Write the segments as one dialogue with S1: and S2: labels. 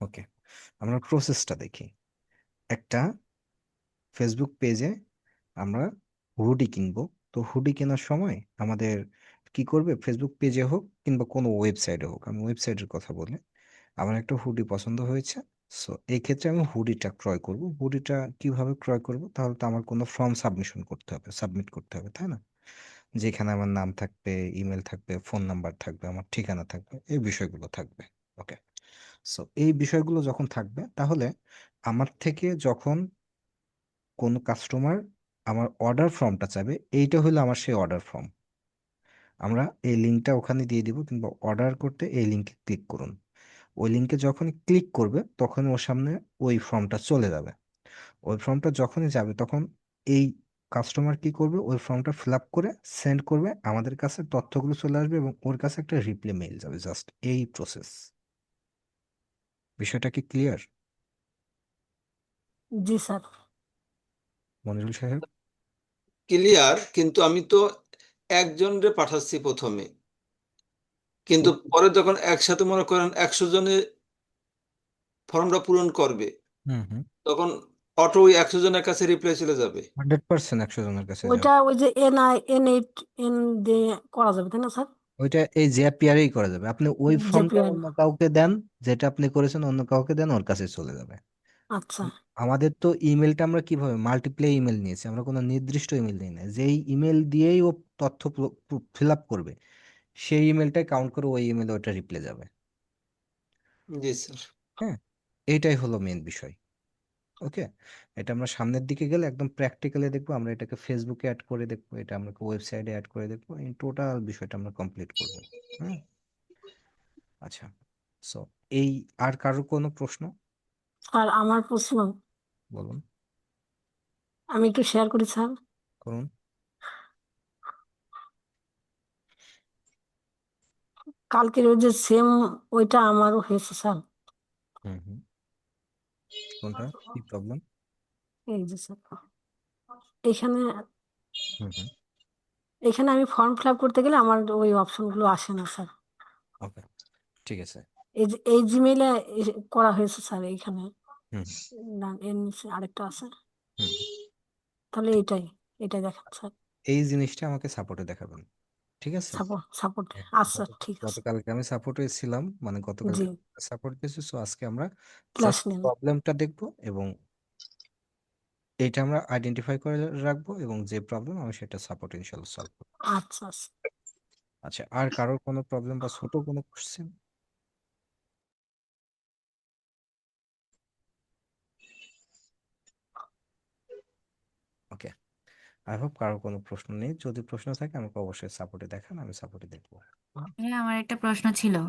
S1: ওকে, আমরা প্রসেসটা দেখি। একটা ফেসবুক পেজে আমরা হুডি কিনবো। তো হুডি কেনার সময় আমাদের কি করবে, ফেসবুক পেজে হোক কিংবা কোনো ওয়েবসাইটে হোক, আমি ওয়েবসাইটের কথা বলি। আমার একটা হুডি পছন্দ হয়েছে, সো এই ক্ষেত্রে আমি হুডিটা ক্রয় করব। হুডিটা কিভাবে ক্রয় করব? তাহলে তো আমার কোনো ফর্ম সাবমিট করতে হবে, তাই না? যেখানে আমার নাম থাকবে, ইমেল থাকবে, ফোন নাম্বার থাকবে, আমার ঠিকানা থাকবে, এই বিষয়গুলো থাকবে। ওকে, সো এই বিষয়গুলো যখন থাকবে, তাহলে আমার থেকে যখন কোন কাস্টমার আমার অর্ডার ফর্মটা চাবে, এইটা হলো আমার সেই অর্ডার ফর্ম। আমরা এই লিঙ্কটা ওখানে দিয়ে দিব, কিংবা অর্ডার করতে এই লিঙ্কে ক্লিক করুন। ওই লিঙ্কে যখন ক্লিক করবে তখন ওর সামনে ওই ফর্মটা চলে যাবে। ওই ফর্মটা যখনই যাবে তখন এই কাস্টমার কি করবে, ওই ফর্মটা ফিল আপ করে সেন্ড করবে, আমাদের কাছে তথ্যগুলো চলে আসবে এবং ওর কাছে একটা রিপ্লাই মেইল যাবে। জাস্ট এই প্রসেস। বিষয়টা কি ক্লিয়ার,
S2: জি স্যার।
S1: মনিরুল সাহেব?
S3: ক্লিয়ার, কিন্তু আমি তো একজনরে পাঠাচ্ছি প্রথমে, কিন্তু
S1: ও-
S3: পরে যখন একসাথে মনে করেন 100 জনে ফর্মটা পূরণ করবে,
S1: হুম হুম।
S3: তখন অটো ওই 100 জনের কাছে রিপ্লাই চলে যাবে।
S1: 100% 100 জনের কাছে যাবে।
S2: ওইটা ওই যে N8 N দিয়ে করা যাবে তাই না স্যার?
S1: ওইটা এই জ্যাপিয়ারেই করা যাবে। আপনি ওই ফর্মটা
S2: জেপিআর।
S1: অন্য কাউকে দেন, যেটা আপনি করেছেন অন্য কাউকে দেন, ওর কাছে চলে যাবে।
S2: আচ্ছা।
S1: আমাদের তো ইমেলটা আমরা কিভাবে মাল্টিপ্লাই ইমেল নিয়েছি, আমরা কোনো নির্দিষ্ট ইমেল নিই না। যেই ইমেল দিয়েই ও তথ্য ফিল আপ করবে, সেই ইমেলটাই কাউন্ট করে ওই ইমেলে ওটা রিপ্লাই যাবে।
S3: জি স্যার।
S1: হ্যাঁ, এইটাই হলো মেন বিষয়। ওকে, এটা আমরা সামনের দিকে গেলে একদম প্র্যাকটিক্যালি দেখবো। আমরা এটাকে ফেসবুকে অ্যাড করে দেখবো, এটা আমরা ওয়েবসাইটে অ্যাড করে দেখবো, এই টোটাল বিষয়টা আমরা কমপ্লিট করবো। হ্যাঁ, আচ্ছা। সো এই, আর কারোর কোনো প্রশ্ন?
S2: স্যার আমার প্রশ্ন,
S1: বলুন।
S2: আমি একটু শেয়ার করি স্যার।
S1: করুন।
S2: কালকের ওই যে সেম ওইটা আমারও হয়েছে স্যার।
S1: হুম হুম। কোনটা, কি প্রবলেম?
S2: এই যে স্যার, এখানে
S1: হুম হুম।
S2: এখানে আমি ফর্ম ফিল আপ করতে গেলে আমার ওই অপশনগুলো আসে না স্যার।
S1: ওকে, ঠিক আছে।
S2: এই যে এই জিমেইলে করা হয়েছে স্যার এইখানে।
S1: হুম
S2: না, এর নিচে আরেকটা আছে।
S1: হুম।
S2: তাহলে
S1: ঠিক।
S2: এইটাই, এটাই দেখান স্যার।
S1: এই জিনিসটা আমাকে সাপোর্টে দেখাবেন, ঠিক আছে?
S2: Support support.
S1: হ্যাঁ,
S2: আচ্ছা ঠিক আছে।
S1: গতকালকে আমি সাপোর্টে ছিলাম, মানে
S2: জি।
S1: গতকালকে সাপোর্ট দিয়েছি। সো আজকে আমরা
S2: ক্লাস
S1: জাস্ট
S2: নেন।
S1: প্রবলেমটা দেখবো এবং এটা আমরা আইডেন্টিফাই করে রাখবো, এবং যে প্রবলেম আমি সেটা সাপোর্ট ইনশাল্লাহ সলভ করবো।
S2: আচ্ছা আচ্ছা।
S1: আচ্ছা, আর কারোর কোনো প্রবলেম বা ছোট কোনো কোশ্চেন? ওকে, আই হোপ কারোর কোনো প্রশ্ন নেই। যদি প্রশ্ন থাকে আমাকে অবশ্যই সাপোর্টে দেখান, আমি সাপোর্টে দেখবো। হুম,
S4: হ্যাঁ, আমার একটা প্রশ্ন ছিল।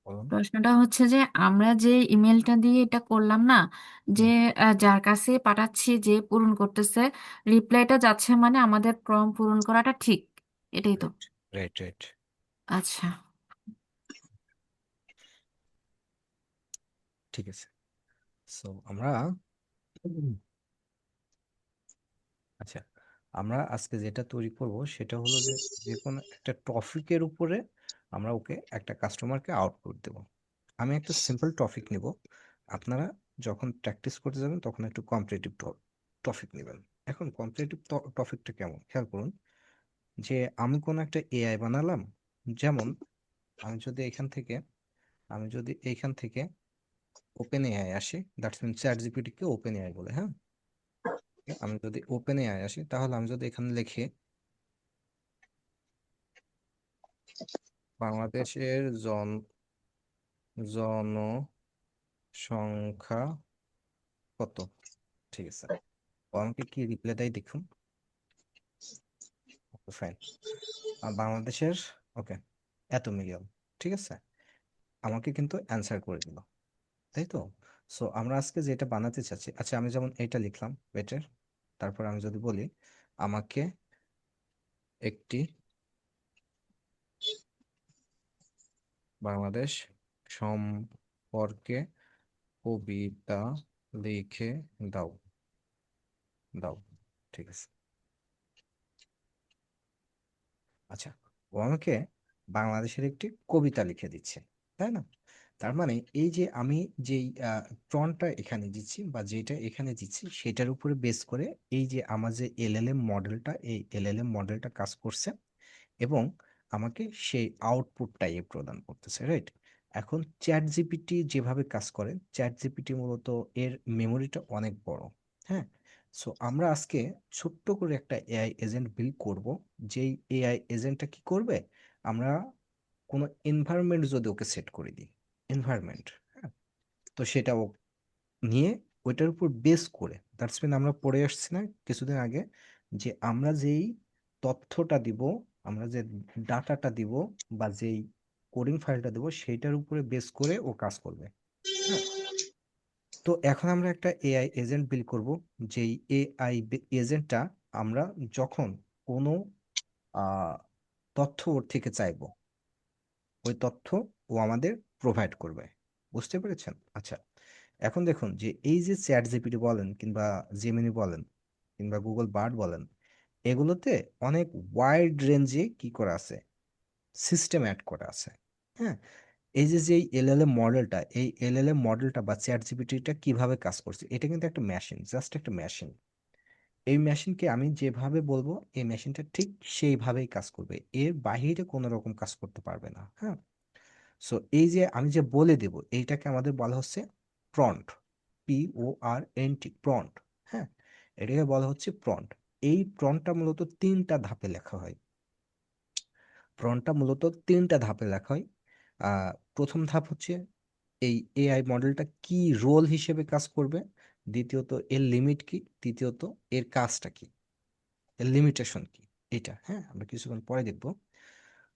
S1: বলুন।
S4: প্রশ্নটা হচ্ছে যে আমরা যে ইমেলটা দিয়ে এটা করলাম না, যে
S1: হুম,
S4: যার কাছে পাঠাচ্ছি যে পূরণ করতেছে, রিপ্লাইটা যাচ্ছে মানে আমাদের ফর্ম পূরণ করাটা ঠিক, এটাই তো?
S1: Right right right.
S4: আচ্ছা।
S1: ঠিক আছে। সো আমরা, আচ্ছা, আমরা আজকে যেটা তৈরি করব সেটা হলো যে, যে কোনো একটা টপিকের উপরে আমরা ওকে, একটা কাস্টমারকে আউটপুট দেব। আমি একটা সিম্পল টপিক নিব, আপনারা যখন প্র্যাকটিস করতে যাবেন তখন একটু কম্পিটিটিভ টপিক নেবেন। এখন কম্পিটিটিভ টপিকটা কেমন খেয়াল করুন। যে আমি কোনো একটা এআই বানালাম, যেমন আমি যদি এইখান থেকে ওপেন এআই আসি, দ্যাটস মিন চ্যাট জিপিটি কে ওপেন এআই বলে, হ্যাঁ? আমি যদি ওপেন এআই আসি, তাহলে আমি যদি এখানে লিখি বাংলাদেশের জনসংখ্যা কত, ঠিক আছে, ও আমাকে কি রিপ্লাই দেয় দেখুন। ফাইন, বাংলাদেশের, ওকে, এত মিলিয়ন, ঠিক আছে, আমাকে কিন্তু অ্যান্সার করে দিল, তাই তো? সো আমরা আজকে যেটা বানাতে চাচ্ছি, আচ্ছা আমি যেমন এটা লিখলাম বেটার, তারপর আমি যদি বলি আমাকে একটি বাংলাদেশ সম্পর্কে কবিতা লিখে দাও, দাও, ঠিক আছে। আচ্ছা, ও আমাকে বাংলাদেশের একটি কবিতা লিখে দিচ্ছে, তাই না? তার মানে এই যে আমি যেই প্রনটা এখানে দিচ্ছি বা যেটা এখানে দিচ্ছি সেটার উপরে বেস করে এই যে আমার যে এলএলএম মডেলটা, এই এলএলএম মডেলটা কাজ করছে এবং আমাকে সেই আউটপুটটাই প্রদান করতেছে, রাইট? এখন চ্যাট জিপিটি যেভাবে কাজ করে, চ্যাট জিপিটি মূলত এর মেমোরিটা অনেক বড়। হ্যাঁ, সো আমরা আজকে ছোট্ট করে একটা এআই এজেন্ট বিল্ড করব। যেই এআই এজেন্টটা কি করবে, আমরা কোনো এনভায়রনমেন্ট যদি ওকে সেট করে দিই, এনভায়রনমেন্ট, হ্যাঁ, তো সেটা ও নিয়ে ওইটার উপর বেস করে, দ্যাটস মিন আমরা পড়ে আসছি না কিছুদিন আগে, যে আমরা যেই তথ্যটা দিব, আমরা যে ডাটাটা দিব বা যেই কোডিং ফাইলটা দিব সেইটার উপরে বেস করে ও কাজ করবে। হ্যাঁ, তো এখন আমরা একটা এআই এজেন্ট বিল্ড করব। যেই এআই এজেন্টটা আমরা যখন কোনো আহ তথ্য ওর থেকে চাইবো, ওই তথ্য ও আমাদের প্রোভাইড করবে। বুঝতে পেরেছেন? আচ্ছা, এখন দেখুন যে এই যে চ্যাট জিপিটি বলেন কিংবা জেমিনি বলেন কিংবা গুগল বার্ড বলেন, এগুলোতে অনেক ওয়াইড রেঞ্জে কি করা আছে, সিস্টেম অ্যাড করা আছে। হ্যাঁ, এই যে যে এলএলএম মডেলটা, এই এলএলএম মডেলটা বা চ্যাট জিপিটিটা কিভাবে কাজ করছে, এটা কিন্তু একটা মেশিন, জাস্ট একটা মেশিন। এই মেশিনকে আমি যেভাবে বলবো এই মেশিনটা ঠিক সেইভাবেই কাজ করবে, এর বাইরে কোনো রকম কাজ করতে পারবে না। হ্যাঁ, সো এই যে আমি যে বলে দেব, এইটাকে আমাদের বলা হচ্ছে প্রম্পট, PORNT, প্রম্পট। হ্যাঁ, এটাকে বলা হচ্ছে প্রম্পট। এই প্রম্পটটা মূলত তিনটা ধাপে লেখা হয়। প্রম্পটটা মূলত তিনটা ধাপে লেখা হয়। প্রথম ধাপ হচ্ছে এই এআই মডেলটা কি রোল হিসেবে কাজ করবে, দ্বিতীয়ত এর লিমিট কি, তৃতীয়ত এর কাজটা কি, এর লিমিটেশন কি। এটা হ্যাঁ আমরা কিছুক্ষণ পরে দেখবো।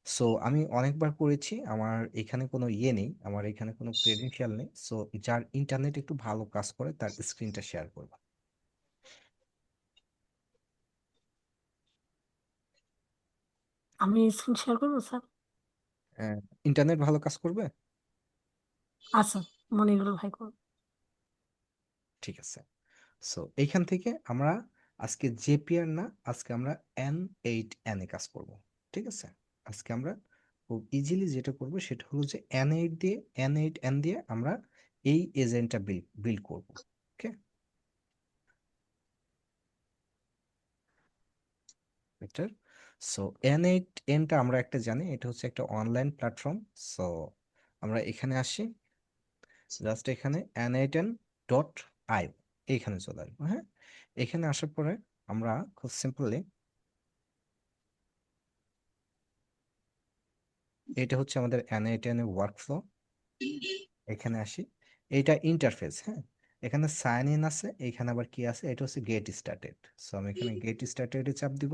S1: সো আমি অনেকবার করেছি, আমার এখানে কোনো ইয়ে নেই, আমার এখানে কোনো ক্রেডেনশিয়াল নেই। সো যার ইন্টারনেট একটু ভালো কাজ করে তার স্ক্রিনটা শেয়ার করবো।
S2: আমি স্ক্রিন শেয়ার করবো স্যার?
S1: ইন্টারনেট ভালো কাজ করবে?
S2: আচ্ছা, মনিরুল ভাই করবো।
S1: ঠিক আছে। সো এইখান থেকে আমরা আজকে জেপিআর না, আজকে আমরা N8N এ কাজ করব। ঠিক আছে, আজকে আমরা খুব ইজিলি যেটা করব সেটা হলো যে N8 দিয়ে আমরা এই এজেন্টটা বিল্ড করব। ওকে, বেটার। সো N8Nটা আমরা একটা জানি, এটা হচ্ছে একটা অনলাইন প্ল্যাটফর্ম। সো আমরা এখানে আসি, জাস্ট এখানে N8N.io এইখানে চলে আসবো। হ্যাঁ, এখানে আসার পরে আমরা খুব সিম্পলি, এটা হচ্ছে আমাদের N8N এর ওয়ার্কফ্লো। এখানে আসি, এইটা ইন্টারফেস। হ্যাঁ, এখানে সাইন ইন আছে, এখানে আবার কি আছে, এটা হচ্ছে গেট স্টার্টেড। সো আমি এখানে গেট স্টার্টেড চাপ দিব,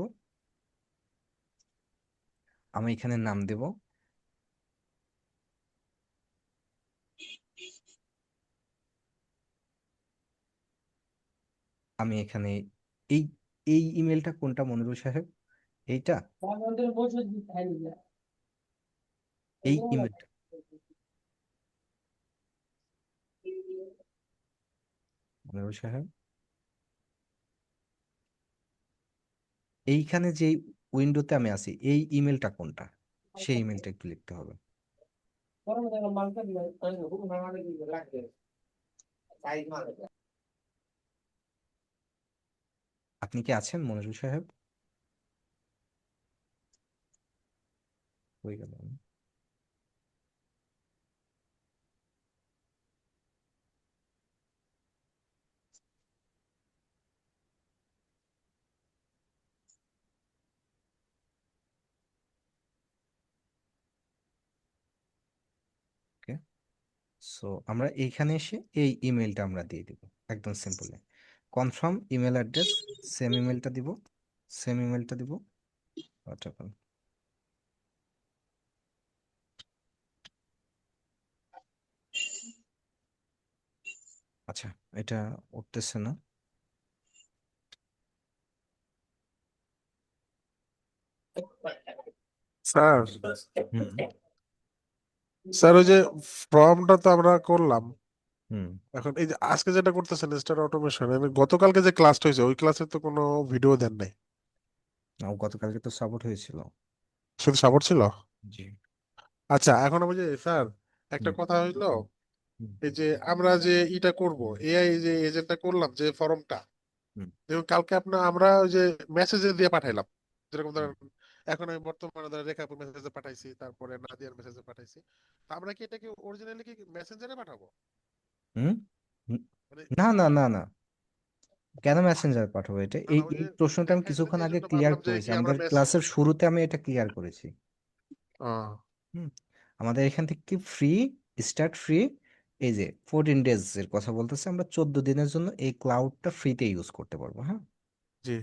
S1: আমি এখানে নাম দেব, আমি এখানে এই এই ইমেলটা কোনটা মনিরুল সাহেব, এইটা, এই ইমেলটা মনিরুল সাহেব, এইখানে যে উইন্ডোতে আমি আছি এই ইমেলটা কোনটা, সেই ইমেলটা একটু লিখতে হবে। আপনি কি আছেন মনিরুল সাহেব? হয়ে গেল। ওকে, সো আমরা এইখানে এসে এই ইমেলটা আমরা দিয়ে দিব, একদম simply confirm email address, same ইমেলটা দিব, সেম ইমেলটা দিব। আচ্ছা আচ্ছা, এটা উঠতেছে না।
S5: স্যার
S1: হুম
S5: স্যার ওই যে ফর্মটা তো আমরা করলাম,
S1: হুম।
S5: এখন এই যে আজকে যেটা করতেছেন স্টার অটোমেশন, গতকালকে যে ক্লাসটা হয়েছে ওই ক্লাসে তো কোনো ভিডিও দেন নাই,
S1: ও গতকালকে তো সাপোর্ট হয়েছিল।
S5: শুধু সাপোর্ট ছিল।
S1: জি।
S5: আচ্ছা এখন আমি যে স্যার একটা
S1: হুম,
S5: কথা হইলো,
S1: হুম,
S5: এই যে আমরা যে ইটা করব, এআই যে এজেন্টটা করলাম, যে ফর্মটা,
S1: হুম,
S5: দেখুন কালকে আমরা ওই যে মেসেজে দিয়ে পাঠাইলাম, যেরকম
S1: হুম,
S5: ধরেন এখন আমি বর্তমানে ধরেন রেখাপুর মেসেজে পাঠাইছি, তারপরে নাদিয়ার মেসেজে পাঠাইছি। তো আমরা কি এটাকে অরিজিনালি কি মেসেঞ্জারে পাঠাবো?
S1: হুম, হুম।
S5: মানে
S1: না, না, না, না, কেন মেসেঞ্জার পাঠাবো? এটা
S5: না
S1: এই
S5: না, ওই
S1: এই
S5: যে
S1: প্রশ্নটা আমি
S5: দেখাইছে যে
S1: কিছুক্ষণ
S5: এই
S1: আগে
S5: জন্য
S1: ক্লিয়ার
S5: ভাবলাম যে
S1: করেছি,
S5: কি আমরা
S1: আমাদের
S5: মেসেজ।
S1: ক্লাসের শুরুতে আমি এটা ক্লিয়ার করেছি। হুম, আমাদের এখান থেকে কি ফ্রি, স্টার্ট ফ্রি, এই যে 14 ডেজ এর কথা বলতেছে, আমরা 14 দিনের জন্য এই ক্লাউডটা ফ্রিতে ইউজ করতে পারবো। হ্যাঁ,
S5: জি,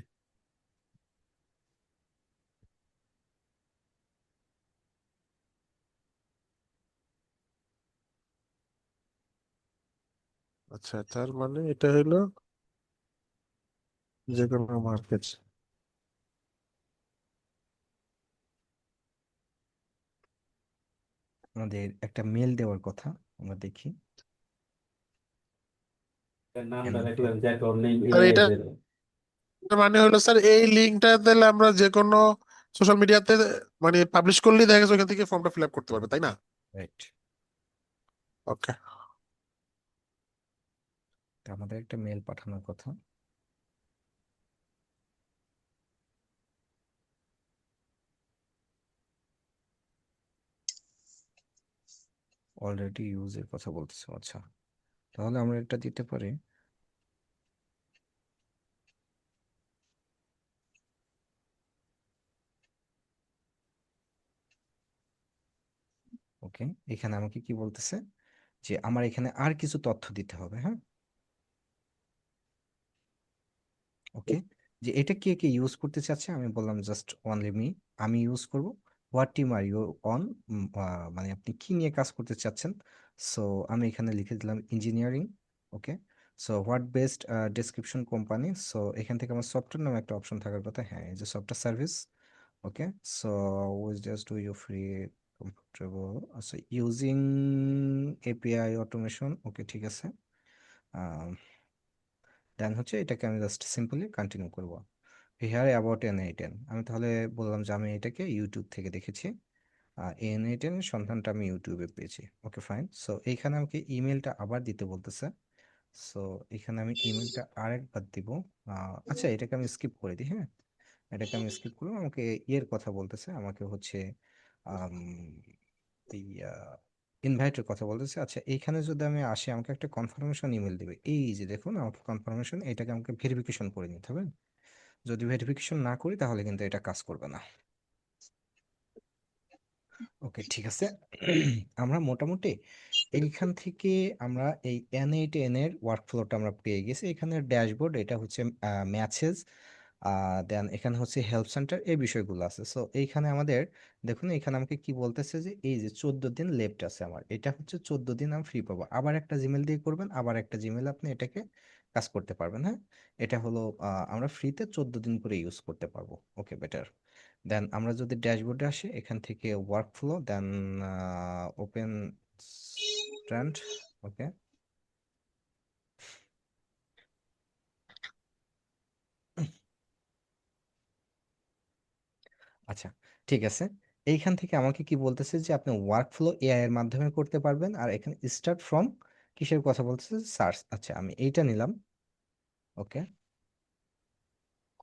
S5: আচ্ছা, তার মানে এটা হলো যে কোনো মার্কেট।
S1: আমাদের একটা মেল দেওয়ার কথা, আমরা দেখি। Animated।
S5: আর এটা মানে হলো স্যার, এই লিঙ্কটা দিলে আমরা যে কোনো সোশ্যাল মিডিয়াতে মানে পাবলিশ করলেই দেখা যাচ্ছে ওখান থেকে ফর্মটা ফিল আপ করতে পারবে, তাই না?
S1: রাইট।
S5: ওকে।
S1: তা আমাদের একটা মেল পাঠানোর কথা। অলরেডি ইউজের কথা বলতেছে, আচ্ছা, তাহলে আমরা এটা দিতে পারি। ওকে, এখানে আমাকে কি বলতেছে যে আমার এখানে আর কিছু তথ্য দিতে হবে। হ্যাঁ, ওকে, যে এটা কে কে ইউজ করতে চাচ্ছে, আমি বললাম জাস্ট অনলি মি, আমি ইউজ করব। What team are you on, মানে আপনি কি নিয়ে কাজ করতে চাচ্ছেন। সো আমি এখানে লিখে দিলাম engineering. Okay, so what best description company, so এখান থেকে আমার সফটওয়্যার নামে একটা অপশন থাকার কথা, হ্যাঁ এই যে software service. Okay, so which just do you free comfortable, আচ্ছা ইউজিং এপিআই অটোমেশন, ওকে ঠিক আছে। দেন হচ্ছে এটাকে আমি জাস্ট সিম্পলি কন্টিনিউ করব। হিয়ার অ্যাবাউট এন810, আমি তাহলে বললাম যে আমি এটাকে ইউটিউব থেকে দেখেছি, এন810 এর সন্ধানটা আমি ইউটিউবে পেয়েছি। ওকে ফাইন, সো এইখানে আমাকে ইমেলটা আবার দিতে বলতেছে। সো এখানে আমি ইমেলটা আরেকবার দিব। আচ্ছা, এটাকে আমি স্কিপ করে দিই। হ্যাঁ, এটাকে আমি স্কিপ করবো, আমাকে ইয়ের কথা বলতেছে, আমাকে হচ্ছে আম, এই ইনভাইটের কথা বলতেছে। আচ্ছা, এইখানে যদি আমি আসি আমাকে একটা কনফার্মেশন ইমেল দিবে, এই যে দেখুন আমাকে কনফার্মেশন, এটাকে আমাকে ভেরিফিকেশন করে নিতে হবে। যদি ভেরিফিকেশন না করি তাহলে কিন্তু এটা কাজ করবে না। ওকে ঠিক আছে। আমরা মোটামুটি এইখান থেকে আমরা এই N8N এর ওয়ার্কফ্লোটা আমরা পেয়ে গেছি। এখানে ড্যাশবোর্ড, এটা হচ্ছে ম্যাচেস, দেন এখানে হচ্ছে হেল্প সেন্টার, এই বিষয়গুলো আছে। সো এইখানে আমাদের দেখুন, এখানে আমাকে কি বলতেছে যে এই যে 14 দিন লেফট আছে আমার, এটা হচ্ছে 14 দিন আমি ফ্রি পাবো। আবার একটা জিমেল দিয়ে করবেন, আবার একটা জিমেল আপনি এটাকে কাজ করতে পারবেন। হ্যাঁ, এটা হলো আমরা ফ্রিতে 14 দিন করে ইউজ করতে পারবো। ওকে বেটার। দেন আমরা যদি ড্যাশবোর্ডে আসি, এখান থেকে ওয়ার্কফ্লো, দেন ওপেন স্ট্যান্ড। ওকে, আচ্ছা ঠিক আছে। এইখান থেকে আমাকে কি বলতেছে যে আপনি ওয়ার্কফ্লো এআই এর মাধ্যমে করতে পারবেন, আর এখানে স্টার্ট ফ্রম কিসের কথা বলতেছে, সার্চ। আচ্ছা, আমি এইটা নিলাম। Okay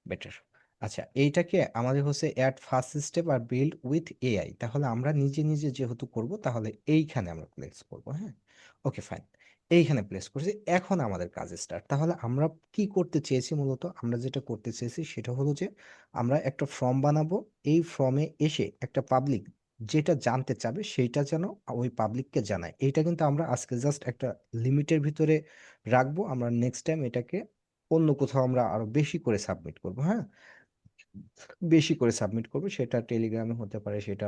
S1: better. আচ্ছা, এইটাকে আমাদের হচ্ছে অ্যাড ফার্স্ট স্টেপ আর বিল্ড উইথ এআই, তাহলে আমরা নিজে নিজে যেহেতু করব তাহলে এইখানে আমরা প্লেস করব। হ্যাঁ, ওকে ফাইন, এইখানে প্লেস করছি। এখন আমাদের কাজ স্টার্ট। তাহলে আমরা কি করতে চেয়েছি, মূলত আমরা যেটা করতে চেয়েছি সেটা হলো যে আমরা একটা ফর্ম বানাবো। এই ফর্মে এসে একটা পাবলিক যেটা জানতে চাবে সেইটা যেন ওই পাবলিককে জানায়। এইটা কিন্তু আমরা আজকে জাস্ট একটা লিমিটের ভিতরে রাখবো, আমরা নেক্সট টাইম এটাকে অন্য কোথাও আমরা আরো বেশি করে সাবমিট করব। হ্যাঁ, বেশি করে সাবমিট করব, সেটা টেলিগ্রামে হতে পারে, সেটা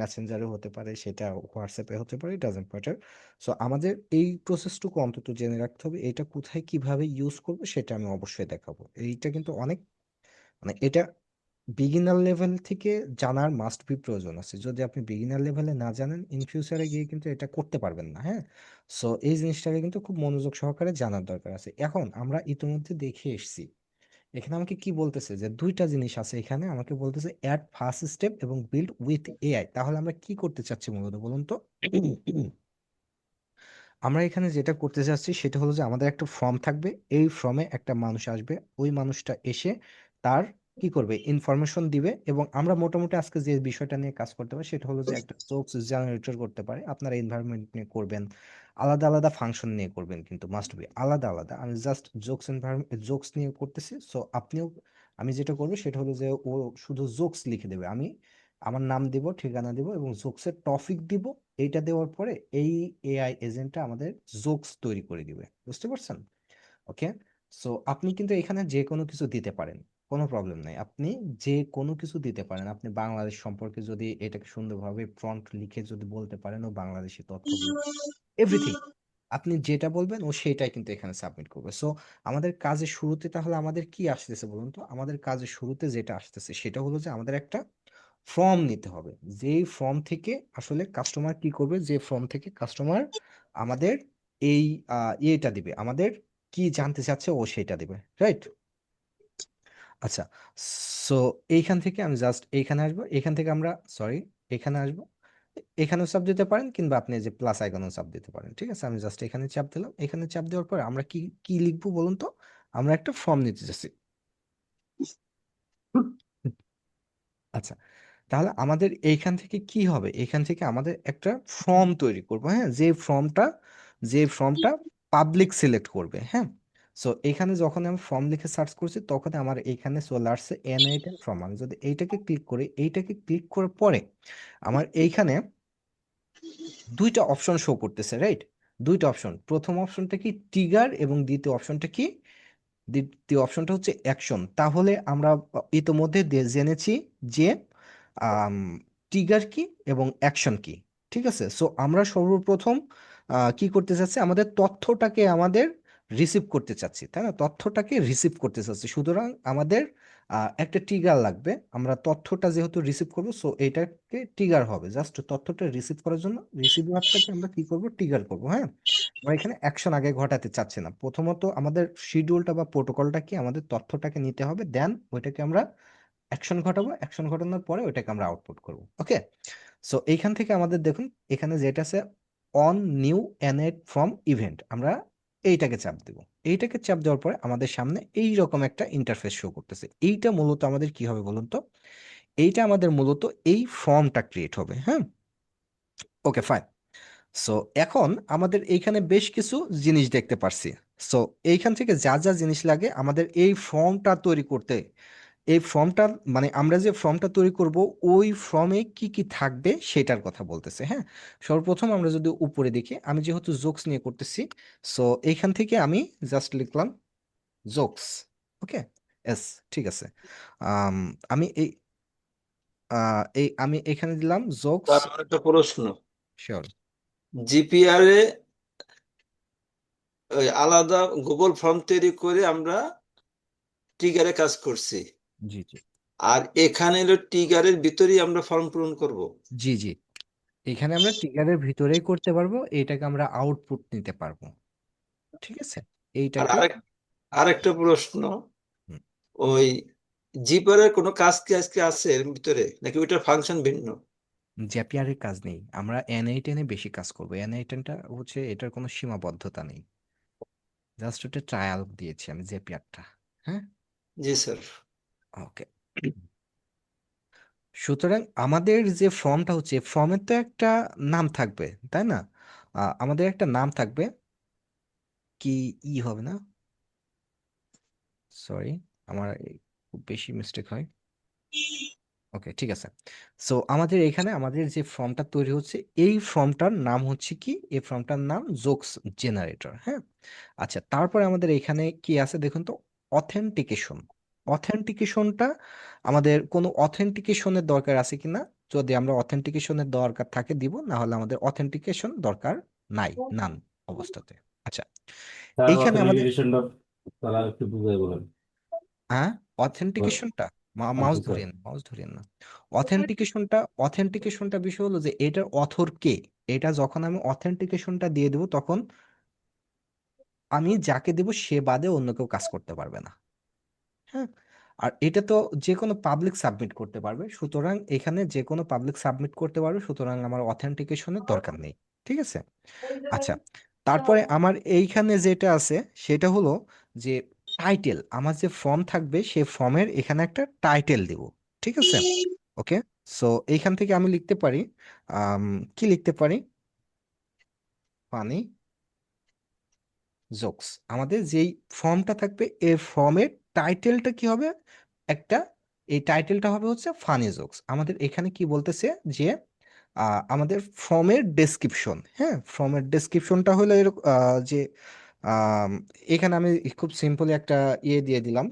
S1: মেসেঞ্জারে হতে পারে, সেটা হোয়াটসঅ্যাপে হতে পারে, ডাজন্ট ম্যাটার। সো আমাদের এই প্রসেসটুকু অন্তত জেনে রাখতে হবে, এটা কোথায় কিভাবে ইউজ করবো সেটা আমি অবশ্যই দেখাবো। এইটা কিন্তু অনেক, মানে এটা বিগিনার লেভেল থেকে জানার মাস্ট বি প্রয়োজন আছে। যদি আপনি বিগিনার লেভেলে না জানেন, ইন ফিউচারে গিয়ে কিন্তু এটা করতে পারবেন না। হ্যাঁ, সো এই জিনিসটাকে কিন্তু খুব মনোযোগ সহকারে জানার দরকার আছে। এখন আমরা ইতিমধ্যে দেখে এসেছি এখানে আমাকে কি বলতেছে যে দুইটা জিনিস আছে, এখানে আমাকে বলতেছে অ্যাড ফার্স্ট স্টেপ এবং বিল্ড উইথ এআই। তাহলে আমরা কি করতে চাচ্ছি মূলত বলুন তো? আমরা এখানে যেটা করতে চাচ্ছি সেটা হলো যে আমাদের একটা ফর্ম থাকবে, এই ফর্মে একটা মানুষ আসবে, ওই মানুষটা এসে তার কি করবে, ইনফরমেশন দিবে, এবং আমরা মোটামুটি আজকে যে বিষয়টা নিয়ে কাজ করতে পারি সেটা হলো যে একটা জোকস জেনারেটর করতে পারে। আপনারা এনভায়রনমেন্ট নিয়ে করবেন, আলাদা আলাদা ফাংশন নিয়ে করবেন, কিন্তু মাস্ট বি আলাদা আলাদা। আমি জাস্ট জোকস এনভায়রনমেন্ট জোকস নিয়ে করতেছি, সো আপনিও, আমি যেটা করবো সেটা হলো যে ও শুধু জোকস লিখে দেবে, আমি আমার নাম দিব, ঠিকানা দিব এবং জোকসের টপিক দিব। এইটা দেওয়ার পরে এই এআই এজেন্টটা আমাদের জোকস তৈরি করে দিবে, বুঝতে পারছেন? ওকে, সো আপনি কিন্তু এখানে যে কোনো কিছু দিতে পারেন, কোনো প্রবলেম নাই, আপনি যে কোনো কিছু দিতে পারেন। আপনি বাংলাদেশ সম্পর্কে যদি এটাকে সুন্দরভাবে ফ্রন্ট লিখে যদি বলতে পারেন, ও বাংলাদেশি তথ্যগুলো, এভরিথিং আপনি যেটা বলবেন ও সেটাই কিন্তু এখানে সাবমিট করবে। সো আমাদের কাজের শুরুতে তাহলে আমাদের কি আসতেছে বলুন তো? আমাদের কাজের শুরুতে যেটা আসতেছে সেটা হলো যে আমাদের একটা ফর্ম নিতে হবে, যেই ফর্ম থেকে আসলে কাস্টমার কি করবে, যে ফর্ম থেকে কাস্টমার আমাদের এই ইয়েটা দিবে, আমাদের কি জানতে চাচ্ছে ও সেটা দিবে, রাইট? আচ্ছা, সো এইখান থেকে আমি জাস্ট এইখানে আসবো, এখান থেকে আমরা সরি এখানে আসবো, এখানেও চাপ দিতে পারেন কিংবা আপনি এই যে প্লাস আইকনেও চাপ দিতে পারেন, ঠিক আছে? আমি জাস্ট এখানে চাপ দিলাম, এখানে চাপ দেওয়ার পর আমরা কি কি লিখবো বলুন তো? আমরা একটা ফর্ম নিতে চাচ্ছি। আচ্ছা, তাহলে আমাদের এইখান থেকে কি হবে, এইখান থেকে আমাদের একটা ফর্ম তৈরি করব, হ্যাঁ, যে ফর্মটা পাবলিক সিলেক্ট করবে, হ্যাঁ। সো এখানে যখন আমি ফর্ম লিখে সার্চ করছি তখন আমার এখানে চলে আসছে এনআইটেন ফর্ম। আমি যদি এইটাকে ক্লিক করি, এইটাকে ক্লিক করার পরে আমার এইখানে দুইটা অপশন শো করতেছে, রাইট? দুইটা অপশন, প্রথম অপশনটা কি ট্রিগার এবং দ্বিতীয় অপশনটা কি, দ্বিতীয় অপশনটা হচ্ছে অ্যাকশন। তাহলে আমরা ইতোমধ্যে জেনেছি যে ট্রিগার কি এবং অ্যাকশন কি, ঠিক আছে? সো আমরা সর্বপ্রথম কি করতে চাচ্ছি, আমাদের তথ্যটাকে আমাদের রিসিভ করতে চাচ্ছি, তাই না? তথ্যটাকে রিসিভ করতে চাচ্ছি, সুতরাং আমাদের একটা ট্রিগার লাগবে। আমরা তথ্যটা যেহেতু রিসিভ করবো, সো এটাকে ট্রিগার হবে, জাস্ট তথ্যটা রিসিভ করার জন্য রিসিভারটাকে আমরা কি করব, ট্রিগার করব, হ্যাঁ। আমরা এখানে অ্যাকশন আগে ঘটাতে চাচ্ছি না। প্রথমত আমাদের শিডিউলটা বা প্রোটোকলটা কি, আমাদের তথ্যটাকে নিতে হবে, দেন ওইটাকে আমরা অ্যাকশন ঘটাবো, অ্যাকশন ঘটানোর পরে ওইটাকে আমরা আউটপুট করব, ওকে। সো এইখান থেকে আমাদের দেখুন এখানে যেটা আছে অন নিউ এনএড ফ্রম ইভেন্ট, আমরা এইটাকে চাপ দেব। এইটাকে চাপ দেওয়ার পরে আমাদের সামনে এই রকম একটা ইন্টারফেস শো করতেছে। এইটা মূলত আমাদের কি হবে বলুন তো? এইটা আমাদের মূলত এই ফর্মটা ক্রিয়েট হবে, হ্যাঁ। ওকে, ফাইন। সো এখন আমাদের এইখানে বেশ কিছু জিনিস দেখতে পারছি। সো এইখান থেকে যা যা জিনিস লাগে আমাদের এই ফর্মটা তৈরি করতে, এই ফর্মটা মানে আমরা যে ফর্মটা তৈরি করব ওই ফর্মে কি কি থাকবে সেটার কথা বলতেছে, হ্যাঁ। সর্বপ্রথম আমরা যদি উপরে দেখি, আমি যেহেতু জোকস নিয়ে করতেছি, সো এইখান থেকে আমি জাস্ট লিখলাম জোকস, ওকে, এস, ঠিক আছে। আম, আমি আমি এখানে দিলাম জোকস।
S3: তারপর একটা প্রশ্ন,
S1: শিওর।
S3: জিপিআর এ ওই আলাদা গুগল ফর্ম তৈরি করে আমরা ট্রিগারে কাজ করছি,
S1: জি জি
S3: আর এখানে হলো ট্রিগারের ভিতরেই আমরা ফর্ম পূরণ করব।
S1: জি জি, এখানে আমরা ট্রিগারের ভিতরেই করতে পারবো, এইটাকে আমরা আউটপুট নিতে পারবো, ঠিক আছে?
S3: আর
S1: এইটাকে
S3: আরেকটা প্রশ্ন,
S1: হুম,
S3: ওই জিপিআর এর কোনো কাজ কি আজকে আছে এর ভিতরে, নাকি ওইটার ফাংশন ভিন্ন?
S1: জ্যাপিয়ারের কাজ নেই, আমরা এনআইটেনে বেশি কাজ করবো। এনআইটেনটা হচ্ছে এটার কোনো সীমাবদ্ধতা নেই, জাস্ট ওটা ট্রায়াল দিয়েছি আমি জ্যাপিয়ারটা, হ্যাঁ।
S3: জি স্যার।
S1: ওকে, সুতরাং আমাদের যে ফর্মটা হচ্ছে, ফর্মের তো একটা নাম থাকবে, তাই না? আমাদের একটা নাম থাকবে, কি হবে না, সরি, আমার খুব বেশি মিস্টেক হয়। ওকে, ঠিক আছে। সো আমাদের এখানে আমাদের যে ফর্মটা তৈরি হচ্ছে, এই ফর্মটার নাম হচ্ছে কি, এই ফর্মটার নাম জোকস জেনারেটর, হ্যাঁ। আচ্ছা, তারপরে আমাদের এখানে কি আছে দেখুন তো, অথেন্টিকেশন। অথেন্টিকেশনটা আমাদের কোনো অথেন্টিকেশনের দরকার আছে কিনা, যদি আমরা অথেন্টিকেশনের দরকার থাকে দিব, না হলে আমাদের অথেন্টিকেশন দরকার নাই, নান অবস্থাতে। আচ্ছা,
S6: তার
S1: এইখানে আমাদের
S6: অথেন্টিকেশনটা তারা একটু বুঝাই বলেন।
S1: হ্যাঁ, অথেন্টিকেশনটা মাউস
S6: আচ্ছা স্যার।
S1: ধরিয়েন, মাউস ধরিয়েন না। অথেন্টিকেশনটা বিষয় হলো যে এটার অথর কে। এটা যখন আমি অথেন্টিকেশনটা দিয়ে দেবো তখন আমি যাকে দেব সে বাদে অন্য কেউ কাজ করতে পারবে না, হ্যাঁ, আর এটা তো যে কোনো পাবলিক সাবমিট করতে পারবে, সুতরাং এখানে যে কোনো পাবলিক সাবমিট করতে পারবে, সুতরাং আমার অথেন্টিকেশনের দরকার নেই। ঠিক আছে। আচ্ছা, তারপরে আমার এইখানে যেটা আছে সেটা হলো যে টাইটেল, আমার যে ফর্ম থাকবে সেই ফর্মের এখানে একটা টাইটেল দিব। ঠিক আছে। ওকে, সো এইখান থেকে আমি লিখতে পারি, আম, কি লিখতে পারি, ফানি জোকস। আমাদের যেই ফর্মটা থাকবে এই ফর্মের টাইটেলটা কি হবে, একটা, এই টাইটেলটা হবে হচ্ছে ফানি জোকস। আমাদের এখানে কি বলতেছে যে আমাদের ফর্মের ডেসক্রিপশন, হ্যাঁ, ফর্মের ডেসক্রিপশনটা হলো এরকম যে আম, এখানে আমি খুব সিম্পলি একটা ইয়ে দিয়ে দিলাম,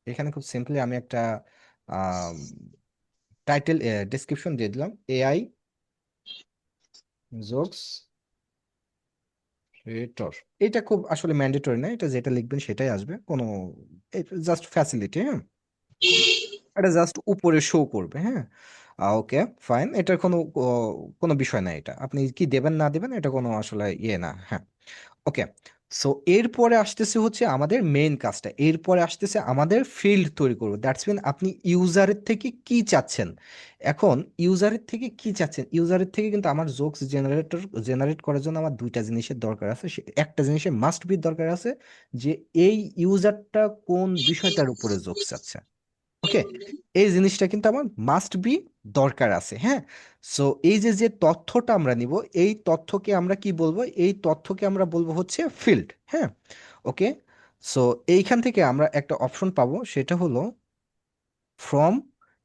S1: এখানে খুব সিম্পলি আমি একটা টাইটেল ডেসক্রিপশন দিয়ে দিলাম, এআই জোকস ক্রিয়েটর। এটা খুব আসলে ম্যান্ডেটরি না, এটা যেটা লিখবেন সেটাই আসবে, কোনো জাস্ট ফ্যাসিলিটি, হ্যাঁ, এটা জাস্ট উপরে শো করবে, হ্যাঁ। ওকে, ফাইন, এটার কোনো বিষয় না, এটা আপনি কি দেবেন না দেবেন এটা কোনো আসলে ইয়ে না, হ্যাঁ। ওকে, সো এরপরে আসতেছে হচ্ছে আমাদের মেইন কাজটা, এরপরে আসতেছে আমাদের ফিল্ড তৈরি করবো। দ্যাটস মিন আপনি ইউজারের থেকে কি চাচ্ছেন। এখন ইউজারের থেকে কি চাচ্ছেন, ইউজারের থেকে কিন্তু আমার জোকস জেনারেট করার জন্য আমার দুইটা জিনিসের দরকার আছে। একটা জিনিসের মাস্ট বি দরকার আছে, যে এই ইউজারটা কোন বিষয়টার উপরে জোকস চাচ্ছে। ওকে, এই জিনিসটা কিন্তু আমার মাস্ট বি দরকার আছে, হ্যাঁ। সো এই যে যে তথ্যটা আমরা নিব, এই তথ্যকে আমরা কি বলবো, এই তথ্যকে আমরা বলবো হচ্ছে ফিল্ড, হ্যাঁ। ওকে, সো এইখান থেকে আমরা একটা অপশন পাবো, সেটা হলো from,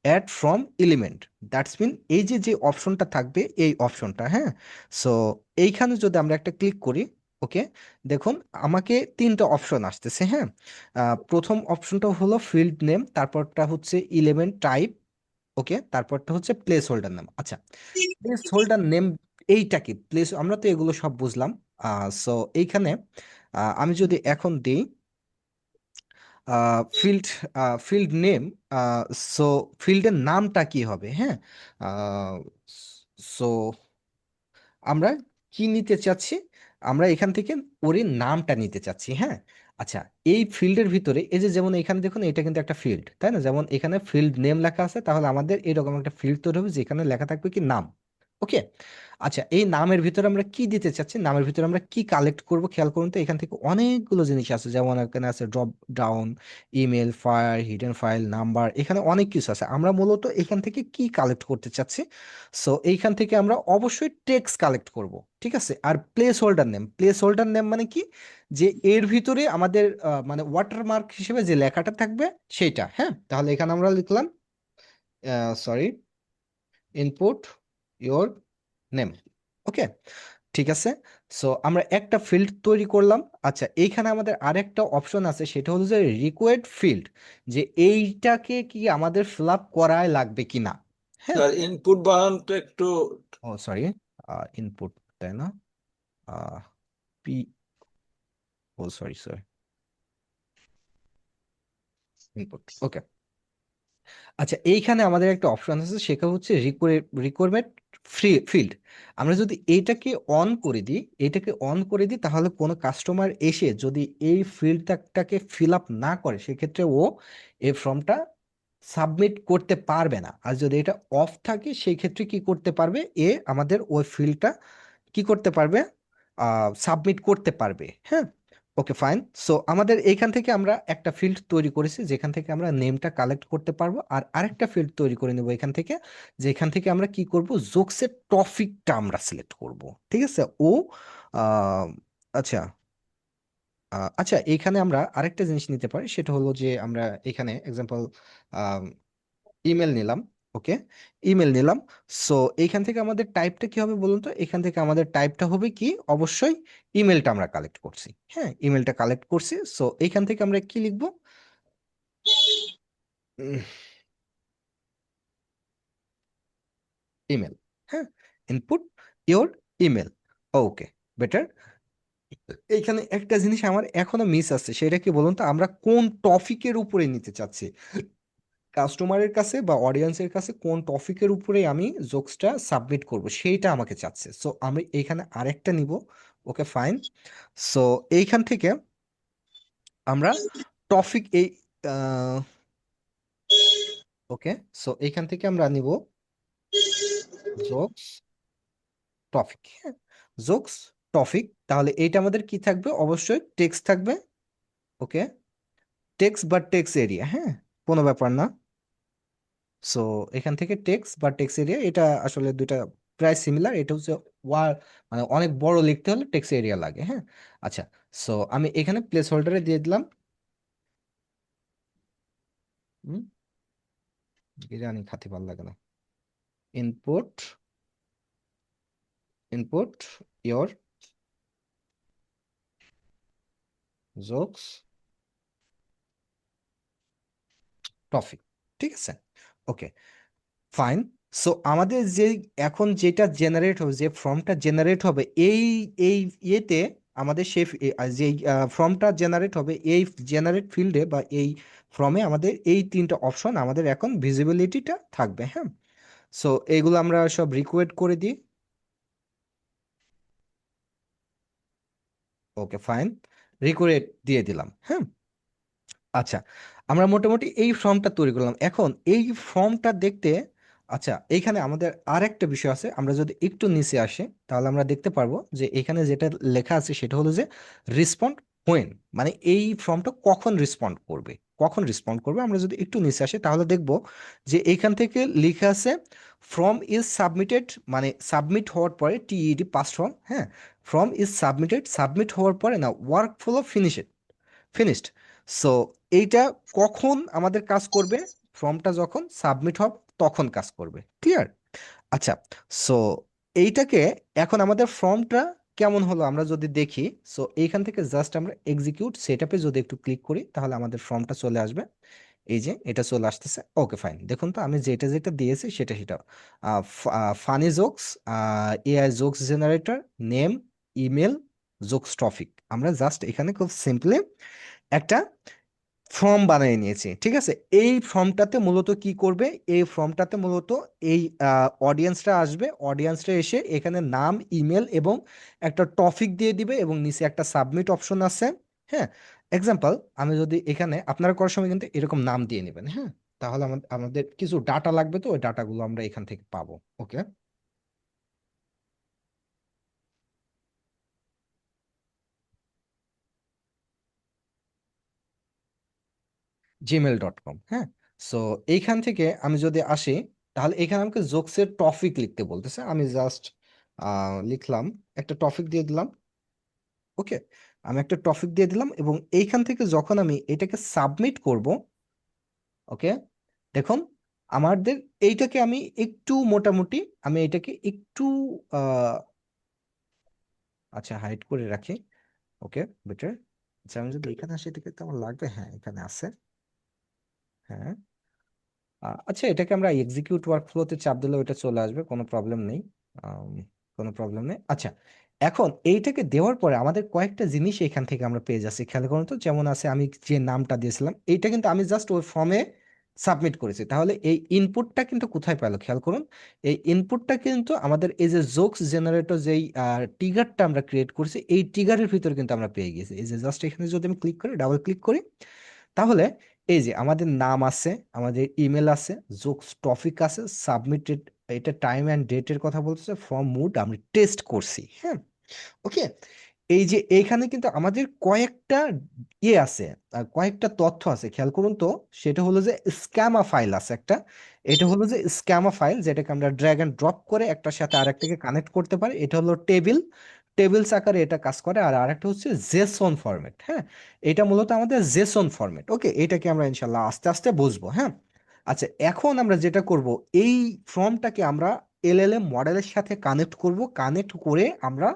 S1: add from element. That's mean এই যে যে অপশনটা থাকবে এই অপশনটা, হ্যাঁ। সো এইখানে যদি আমরা একটা ক্লিক করি, ওকে, দেখুন আমাকে তিনটা অপশন আসতেছে, হ্যাঁ। প্রথম অপশনটা হলো ফিল্ড নেম, তারপরটা হচ্ছে এলিমেন্ট টাইপ, ওকে, তারপরটা হচ্ছে প্লেস হোল্ডার নাম। আচ্ছা, প্লেস হোল্ডার নেম এইটা কি, প্লেস, আমরা তো এগুলো সব বুঝলাম। সো এইখানে আমি যদি এখন দিই ফিল্ড, ফিল্ড নেম, সো ফিল্ডের নামটা কি হবে, হ্যাঁ। সো আমরা কি নিতে চাচ্ছি, আমরা এখান থেকে ওর নামটা নিতে চাচ্ছি, হ্যাঁ। আচ্ছা, এই ফিল্ডের ভিতরে এই যে যেমন এখানে দেখুন এটা কিন্তু একটা ফিল্ড, তাই না, যেমন এখানে ফিল্ড নেম লেখা আছে, তাহলে আমাদের এরকম একটা ফিল্ড তৈরি হবে যেখানে লেখা থাকবে কি নাম। ওকে, আচ্ছা, এই নামের ভিতরে আমরা কি দিতে চাচ্ছি, নামের ভিতরে আমরা কি কালেক্ট করব, খেয়াল করুন তো, এখান থেকে অনেকগুলো জিনিস আছে, যেমন এখানে আছে drop down, email, file, hidden file, number, এখানে অনেক কিছু আছে। আমরা মূলত এখান থেকে কি কালেক্ট করতে চাচ্ছি, সো এইখান থেকে আমরা অবশ্যই টেক্সট কালেক্ট করব। ঠিক আছে, আর placeholder name, placeholder name মানে কি, যে এর ভিতরে আমাদের মানে ওয়াটারমার্ক হিসেবে যে লেখাটা থাকবে সেইটা, হ্যাঁ। তাহলে এখানে আমরা লিখলাম, সরি, ইনপুট ইওর নেম। ওকে, ঠিক আছে। সো আমরা একটা ফিল্ড তৈরি করলাম। আচ্ছা, এইখানে আমাদের আরেকটা অপশন আছে, সেটা হলো যে রিকোয়ার্ড ফিল্ড, যে এইটাকে কি আমাদের ফিল আপ করায় লাগবে কিনা, হ্যাঁ।
S3: স্যার ইনপুট বানানটা একটু
S1: ও সরি, ইনপুট, তাই না, পি, ও সরি সরি, ইনপুট, ওকে। আচ্ছা, এইখানে আমাদের একটা অপশন আছে, সেটা হচ্ছে রিকোয়ারমেন্ট ফ্রি ফিল্ড। আমরা যদি এইটাকে অন করে দিই, এটাকে অন করে দিই, তাহলে কোনো কাস্টমার এসে যদি এই ফিল্ডটাকে ফিল আপ না করে, সেক্ষেত্রে ও এই ফর্মটা সাবমিট করতে পারবে না। আর যদি এটা অফ থাকে, সেই ক্ষেত্রে কি করতে পারবে, আমাদের ওই ফিল্ডটা কি করতে পারবে, সাবমিট করতে পারবে, হ্যাঁ। ওকে, ফাইন। সো আমাদের এইখান থেকে আমরা একটা ফিল্ড তৈরি করেছি, যেখান থেকে আমরা নেমটা কালেক্ট করতে পারবো, আর আরেকটা ফিল্ড তৈরি করে নেবো এখান থেকে, যেখান থেকে আমরা কি করব, জোকসের টপিকটা আমরা সিলেক্ট করব। ঠিক আছে, ও আহ, আচ্ছা, আচ্ছা, এইখানে আমরা আরেকটা জিনিস নিতে পারি, সেটা হলো যে আমরা এখানে এক্সাম্পল ইমেল নিলাম। ওকে, ইমেল নিলাম। সো এইখান থেকে আমাদের টাইপটা কি হবে বলুন তো, এখান থেকে আমাদের টাইপটা হবে কি, অবশ্যই ইমেলটা আমরা কালেক্ট করছি, হ্যাঁ, ইমেলটা কালেক্ট করছি। সো এইখান থেকে আমরা কি লিখবো, ইমেল, হ্যাঁ, input your email. Okay, better. এইখানে একটা জিনিস আমার এখনো মিস আছে, সেটা কি বলুন তো, আমরা কোন টপিকের উপরে নিতে চাচ্ছি, কাস্টমারের কাছে বা অডিয়েন্সের কাছে কোন টপিকের উপরে আমি জোকসটা সাবমিট করব, সেইটা আমাকে চাচ্ছে। সো আমি এইখানে আরেকটা নিব। ওকে, ফাইন। সো এইখান থেকে আমরা টপিক এই ওকে, সো এইখান থেকে আমরা নিব জোকস টপিক। হ্যাঁ, জোকস টপিক, তাহলে এইটা আমাদের কি থাকবে, অবশ্যই টেক্সট থাকবে। ওকে, টেক্সট বা টেক্সট এরিয়া, হ্যাঁ, কোনো ব্যাপার না। সো এখান থেকে টেক্সট বা টেক্সট এরিয়া, এটা আসলে দুইটা প্রায় সিমিলার। এটা হচ্ছে ওয়ার, মানে অনেক বড় লিখতে হলে টেক্সট এরিয়া লাগে। হ্যাঁ, আচ্ছা, সো আমি এখানে প্লেস হোল্ডারে দিয়ে দিলাম, কি জানি খাতি ভালো লাগে না, ইনপুট ইয়োর জোকস টপিক। ঠিক আছে, ওকে, ফাইন। সো আমাদের যে এখন যেটা জেনারেট হবে, যে ফর্মটা জেনারেট হবে এই এই ইয়েতে, আমাদের সেই যে ফর্মটা জেনারেট হবে এই জেনারেট ফিল্ডে বা এই ফর্মে আমাদের এই তিনটা অপশন আমাদের এখন ভিজিবিলিটিটা থাকবে। হ্যাঁ, সো এইগুলো আমরা সব রিকোয়েড করে দিই। ওকে, ফাইন, রিকোয়েড দিয়ে দিলাম। হ্যাঁ, আচ্ছা, আমরা মোটামুটি এই ফর্মটা তৈরি করলাম। এখন এই ফর্মটা দেখতে, আচ্ছা, এইখানে আমাদের আর একটা বিষয় আছে। আমরা যদি একটু নিচে আসি তাহলে আমরা দেখতে পারবো যে এখানে যেটা লেখা আছে সেটা হলো যে রেসপন্ড হোয়েন, মানে এই ফর্মটা কখন রেসপন্ড করবে, কখন রেসপন্ড করবে। আমরা যদি একটু নিচে আসি তাহলে দেখব যে এইখান থেকে লেখা আছে ফর্ম ইজ সাবমিটেড, মানে সাবমিট হওয়ার পরে, টিইডি পাস ফর্ম, হ্যাঁ, ফর্ম ইজ সাবমিটেড, সাবমিট হওয়ার পরে না ওয়ার্ক ফ্লো ফিনিশড। সো এইটা কখন আমাদের কাজ করবে, ফর্মটা যখন সাবমিট হবে তখন কাজ করবে। ক্লিয়ার? আচ্ছা, সো এইটাকে, এখন আমাদের ফর্মটা কেমন হলো আমরা যদি দেখি। সো এইখান থেকে জাস্ট আমরা এক্সিকিউট সেটআপে যদি একটু ক্লিক করি তাহলে আমাদের ফর্মটা চলে আসবে। এই যে এটা চলে আসতেছে। ওকে, ফাইন, দেখুন তো আমি যেটা যেটা দিয়েছি সেটা সেটা funny jokes, AI jokes generator, name, email, jokes topic. আমরা জাস্ট এখানে খুব সিম্পলি একটা ফর্ম বানিয়ে নিয়েছি। ঠিক আছে, এই ফর্মটাতে মূলত কি করবে, এই ফর্মটাতে মূলত এই অডিয়েন্সটা আসবে, অডিয়েন্সটা এসে এখানে নাম, ইমেল এবং একটা টপিক দিয়ে দিবে এবং নিচে একটা সাবমিট অপশন আছে। হ্যাঁ, এক্সাম্পল, আমি যদি এখানে, আপনারা করার সময় কিন্তু এরকম নাম দিয়ে নেবেন। হ্যাঁ, তাহলে আমাদের কিছু ডাটা লাগবে, তো ওই ডাটাগুলো আমরা এখান থেকে পাবো। ওকে, gmail.com। হ্যাঁ, সো এইখান থেকে আমি যদি আসি তাহলে এখানে আমাকে জোকসের টপিক লিখতে বলতেছে। আমি জাস্ট লিখলাম, একটা টপিক দিয়ে দিলাম। ওকে, আমি একটা টপিক দিয়ে দিলাম এবং এইখান থেকে যখন আমি এটাকে সাবমিট করব, ওকে, দেখুন আমাদের এইটাকে আমি একটু মোটামুটি, আমি এটাকে একটু আহ, আচ্ছা হাইড করে রাখি। ওকে, বেটার। আচ্ছা, আমি যদি এখানে আসি এটাকে তো আমার লাগবে, হ্যাঁ এখানে আছে। হ্যাঁ, আচ্ছা, এটাকে আমরা এক্সিকিউট ওয়ার্কফ্লোতে চাপ দিলে ওটা চলে আসবে, কোনো প্রবলেম নেই। আম, কোনো প্রবলেম নেই। আচ্ছা, এখন এইটাকে দেওয়ার পরে আমাদের কয়েকটা জিনিস এখান থেকে আমরা পেয়ে যাচ্ছি, খেয়াল করুন তো। যেমন আছে, আমি যে নামটা দিয়েছিলাম এইটা কিন্তু আমি জাস্ট ওই ফর্মে সাবমিট করেছি। তাহলে এই ইনপুটটা কিন্তু কোথায় পেলো, খেয়াল করুন। এই ইনপুটটা কিন্তু আমাদের এই যে জোকস জেনারেটর যেই ট্রিগারটা আমরা ক্রিয়েট করেছি, এই ট্রিগারের ভিতরে কিন্তু আমরা পেয়ে গেছি। এই যে জাস্ট এখানে যদি আমি ক্লিক করি, ডাবল ক্লিক করি, তাহলে এই যে আমাদের নাম আছে, আমাদের ইমেল আছে, জোকস টপিক আছে, সাবমিটেড, এটা টাইম অ্যান্ড ডেটের কথা বলতেছে, ফর্ম মুড আমরা টেস্ট করছি। হ্যাঁ, ওকে, এই যে এইখানে কিন্তু আমাদের কয়েকটা ইয়ে আছে, কয়েকটা তথ্য আছে, খেয়াল করুন তো। সেটা হলো যে স্ক্যামা ফাইল আছে একটা। এটা হলো যে স্ক্যামা ফাইল, যেটাকে আমরা ড্র্যাগ এন্ড ড্রপ করে একটার সাথে আরেকটাকে কানেক্ট করতে পারি। এটা হলো টেবিলস আকারে এটা কাজ করে। আর আরেকটা হচ্ছে জেসন ফরম্যাট। হ্যাঁ, এটা মূলত আমাদের জেসন ফরম্যাট। ওকে, এটাকে আমরা ইনশাল্লাহ আস্তে আস্তে বুঝবো। হ্যাঁ, আচ্ছা, এখন আমরা যেটা করব, এই ফর্মটাকে আমরা এলএলএম মডেলের সাথে কানেক্ট করব। কানেক্ট করে আমরা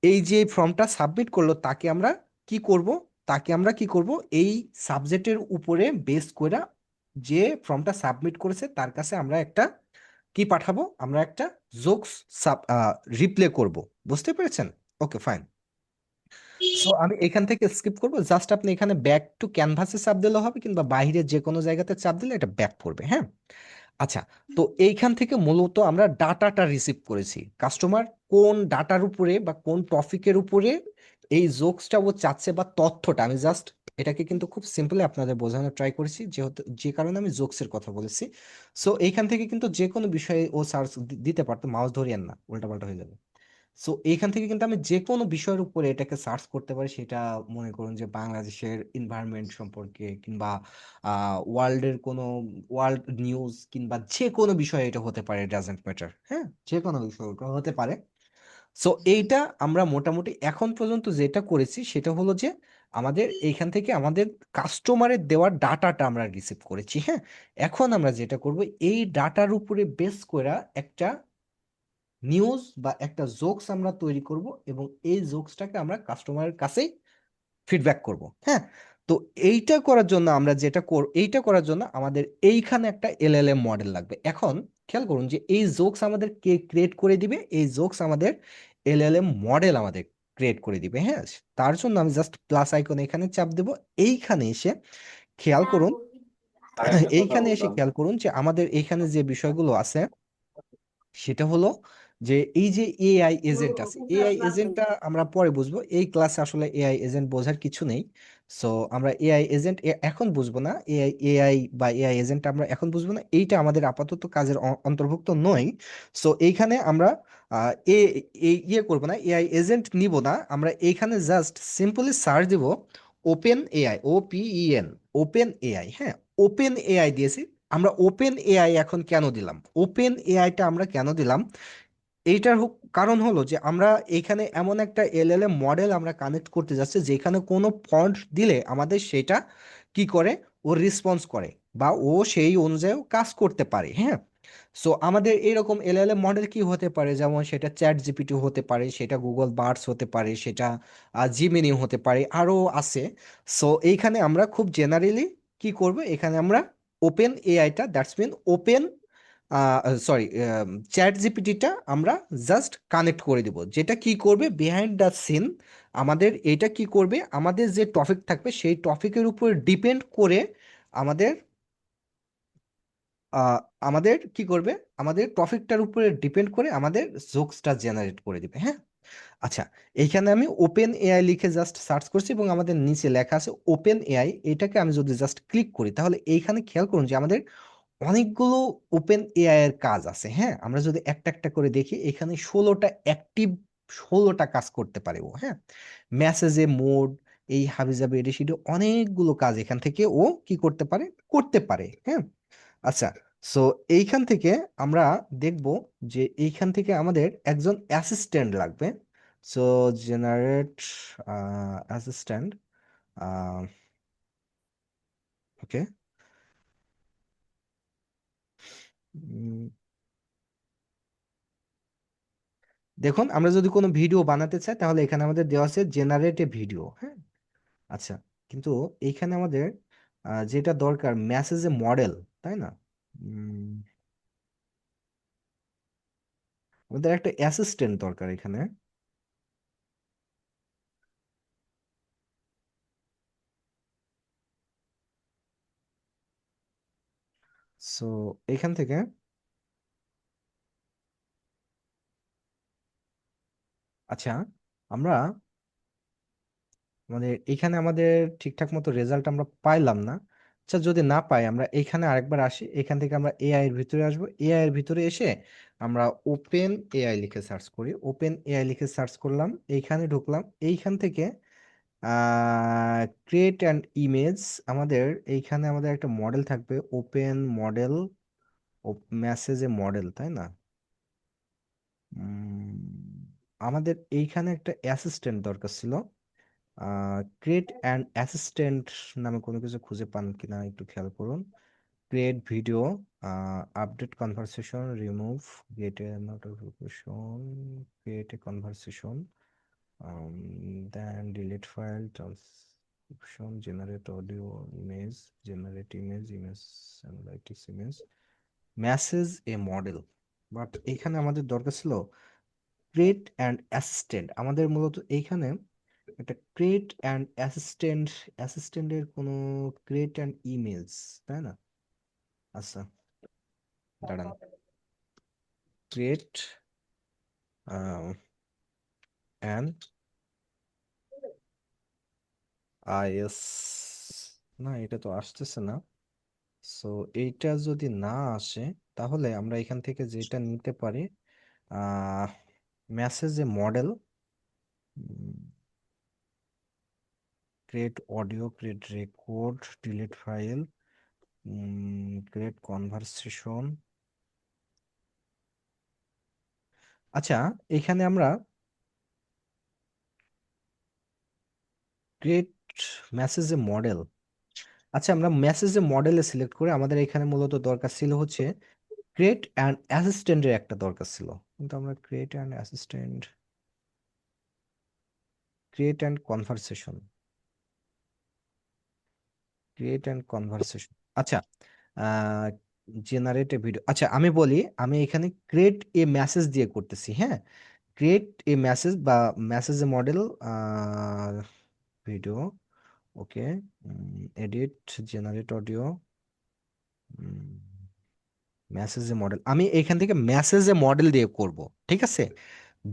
S1: এই যে ফর্মটা সাবমিট করলো তাকে আমরা কি করব, এই সাবজেক্টের উপরে বেস করে, যে ফর্মটা সাবমিট করেছে তার কাছে আমরা একটা কি পাঠাবো, আমরা একটা জোকস সাব রিপ্লে করব। বুঝতে পেরেছেন? ওকে, ফাইন। সো আমি এখান থেকে স্কিপ করব, জাস্ট আপনি এখানে ব্যাক টু ক্যানভাসে চাপ দিলে হবে, কিংবা বাইরে যে কোনো জায়গাতে চাপ দিলে এটা ব্যাক করবে। হ্যাঁ, আচ্ছা, তো এইখান থেকে মূলত আমরা ডাটাটা রিসিভ করেছি। কাস্টমার কোন ডাটার উপরে বা কোন টপিকের উপরে এই জোকসটা ও চাচ্ছে বা তথ্যটা, আমি জাস্ট এটাকে কিন্তু খুব সিম্পলি আপনাদের বোঝানোর ট্রাই করেছি, যেহেতু যে কারণে আমি জোকসের কথা বলেছি। সো এইখান থেকে কিন্তু যে কোনো বিষয়ে ও সার্চ দিতে পারতো, মাউস ধরিয়েন না, উল্টাপাল্টা হয়ে যাবে। সো এইখান থেকে কিন্তু আমি যে কোনো বিষয়ের উপরে এটাকে সার্চ করতে পারি, সেটা মনে করুন যে বাংলাদেশের এনভায়রনমেন্ট সম্পর্কে, কিংবা ওয়ার্ল্ডের কোনো ওয়ার্ল্ড নিউজ, কিংবা যে কোনো বিষয় এটা হতে পারে, ডাজেন্ট ম্যাটার, হ্যাঁ, যে কোনো বিষয় ওটা হতে পারে। সো এইটা আমরা মোটামুটি এখন পর্যন্ত যেটা করেছি সেটা হলো যে আমাদের এইখান থেকে আমাদের কাস্টমারের দেওয়ার ডাটাটা আমরা রিসিভ করেছি, হ্যাঁ। এখন আমরা যেটা করব, এই ডাটার উপরে বেস করে একটা নিউজ বা একটা জোকস আমরা তৈরি করব, এবং এই জোকসটাকে আমরা কাস্টমারের কাছেই ফিডব্যাক করব, হ্যাঁ। তো এইটা করার জন্য আমাদের এইখানে একটা এলএলএম মডেল লাগবে। এখন খেয়াল করুন যে এই জোকস আমাদের কে ক্রিয়েট করে দিবে, এই জোকস আমাদের এলএলএম মডেল আমাদের ক্রিয়েট করে দিবে, হ্যাঁ। তার জন্য আমি জাস্ট প্লাস আইকন এখানে চাপ দেব। এইখানে এসে খেয়াল করুন,
S6: আরেকটা কথা
S1: এইখানে এসে
S6: বলতাম,
S1: খেয়াল করুন যে আমাদের এইখানে যে বিষয়গুলো আছে সেটা হলো যে এই যে এআই এজেন্ট আছে, এআই এজেন্টটা আমরা পরে বুঝবো, এই ক্লাসে আসলে এআই এজেন্ট বোঝার কিছু নেই। সো আমরা এআই এজেন্ট এখন বুঝবো না, এআই এআই বা এআই এজেন্ট আমরা এখন বুঝবো না, এইটা আমাদের আপাতত কাজের অন্তর্ভুক্ত নয়। সো এইখানে আমরা আহ, এ ইয়ে করবো না, এআই এজেন্ট নিব না, আমরা এইখানে জাস্ট সিম্পলি সার্চ দিব open AI, OPEN, open AI, হ্যাঁ। ওপেন এআই দিয়েছি। আমরা ওপেন এআই এখন কেন দিলাম, ওপেন এআইটা আমরা কেন দিলাম, কারণ হলো যে আমরা এখানে এমন একটা এলএলএম মডেল আমরা কানেক্ট করতে যাচ্ছি, যেখানে কোনো ফন্ট দিলে আমাদের সেটা কি করে, ও রেসপন্স করে, বা ও সেই অনুযায়ী কাজ করতে পারে, হ্যাঁ। সো আমাদের এরকম এলএলএম মডেল কি হতে পারে, যেমন সেটা চ্যাট জিপিটি হতে পারে, সেটা গুগল বার্ডস হতে পারে, সেটা জিমিনি হতে পারে, আরো আছে। সো এইখানে আমরা খুব জেনারেলি কি করব, এখানে আমরা ওপেন এআইটা, that's mean open, sorry, chat জিপিটিটা আমরা জাস্ট কানেক্ট করে দিব, যেটা কি করবে বিহাইন্ড দ্য সিন, আমাদের এটা কি করবে, আমাদের যে টপিক থাকবে সেই টপিকের উপর ডিপেন্ড করে আমাদের আহ, আমাদের কি করবে, আমাদের টপিকটার উপরে ডিপেন্ড করে আমাদের জোকসটা জেনারেট করে দিবে, হ্যাঁ। আচ্ছা, এইখানে আমি ওপেন এআই লিখে জাস্ট সার্চ করছি, এবং আমাদের নিচে লেখা আছে ওপেন এআই। এটাকে আমি যদি জাস্ট ক্লিক করি, তাহলে এইখানে খেয়াল করুন যে আমাদের অনেকগুলো ওপেন এআই এর কাজ আছে, হ্যাঁ। আমরা যদি একটা একটা করে দেখি, এখানে 16টা অ্যাক্টিভ, 16টা কাজ করতে পারে ও, হ্যাঁ। মেসেজে মোড, এই হাবিজাবি এডিসিডি, অনেকগুলো কাজ এখান থেকে ও কি করতে পারে, হ্যাঁ। আচ্ছা, সো এইখান থেকে আমরা দেখব যে এইখান থেকে আমাদের একজন অ্যাসিস্ট্যান্ট লাগবে। সো জেনারেট অ্যাসিস্ট্যান্ট, ওকে। দেখুন, আমরা যদি কোনো ভিডিও বানাতে চাই, তাহলে এখানে আমাদের দেওয়া আছে জেনারেট এ ভিডিও, হ্যাঁ। আচ্ছা, কিন্তু এইখানে আমাদের যেটা দরকার মেসেজে মডেল, তাই না? উম, আমাদের একটা অ্যাসিস্ট্যান্ট দরকার এখানে। সো এখান থেকে আচ্ছা, আমরা এখানে আমাদের ঠিকঠাক মতো রেজাল্ট আমরা পাইলাম না। আচ্ছা, যদি না পাই, আমরা এখানে আরেকবার আসি, এখান থেকে আমরা এআই এর ভিতরে আসবো, এআই এর ভিতরে এসে আমরা ওপেন এআই লিখে সার্চ করি, ওপেন এআই লিখে সার্চ করলাম, এইখানে ঢুকলাম, এইখান থেকে ক্রিয়েট অ্যান্ড ইমেজ, আমাদের এইখানে আমাদের একটা মডেল থাকবে, ওপেন মডেল, মেসেজে মডেল, তাই না? উম, আমাদের এইখানে একটা অ্যাসিস্ট্যান্ট দরকার ছিল, ক্রিয়েট অ্যান্ড অ্যাসিস্ট্যান্ট নামে কোনো কিছু খুঁজে পান কিনা একটু খেয়াল করুন। Create video, update conversation, remove, get a notification, create a conversation, then delete file, transcription, generate audio, image, generate image, image analytics, image, message a model. But এখানে আমাদের দরকার ছিল ক্রিয়েট অ্যান্ড অ্যাসিস্ট্যান্ট। আমাদের মূলত এইখানে একটা ক্রিয়েট অ্যান্ড অ্যাসিস্ট্যান্টের কোনো create and image, তাই না? আচ্ছা, দাঁড়ান, ক্রিয়েট অ্যান্ড আইএস না, এটা তো আসতেছে না। সো এইটা যদি না আসে, তাহলে আমরা এখান থেকে যেটা নিতে পারি, message a model, create audio, create record, delete file, create conversation. আচ্ছা, এখানে আমরা ক্রিয়েট মেসেজ এ মডেল। আচ্ছা, আমরা মেসেজ এ মডেলে সিলেক্ট করে আমাদের এখানে মূলত দরকার ছিল হচ্ছে ক্রিয়েট অ্যান্ড অ্যাসিস্ট্যান্টের একটা দরকার ছিল, কিন্তু আমরা create and assistant, create and conversation, create and conversation. আচ্ছা, জেনারেট এ ভিডিও। আচ্ছা, আমি বলি, আমি এখানে ক্রিয়েট এ মেসেজ দিয়ে করতেছি। হ্যাঁ, ক্রিয়েট এ মেসেজ বা message a model, video, okay, edit, generate audio, message a model. আমি এখান থেকে মেসেজ এ মডেল দিয়ে করব, ঠিক আছে?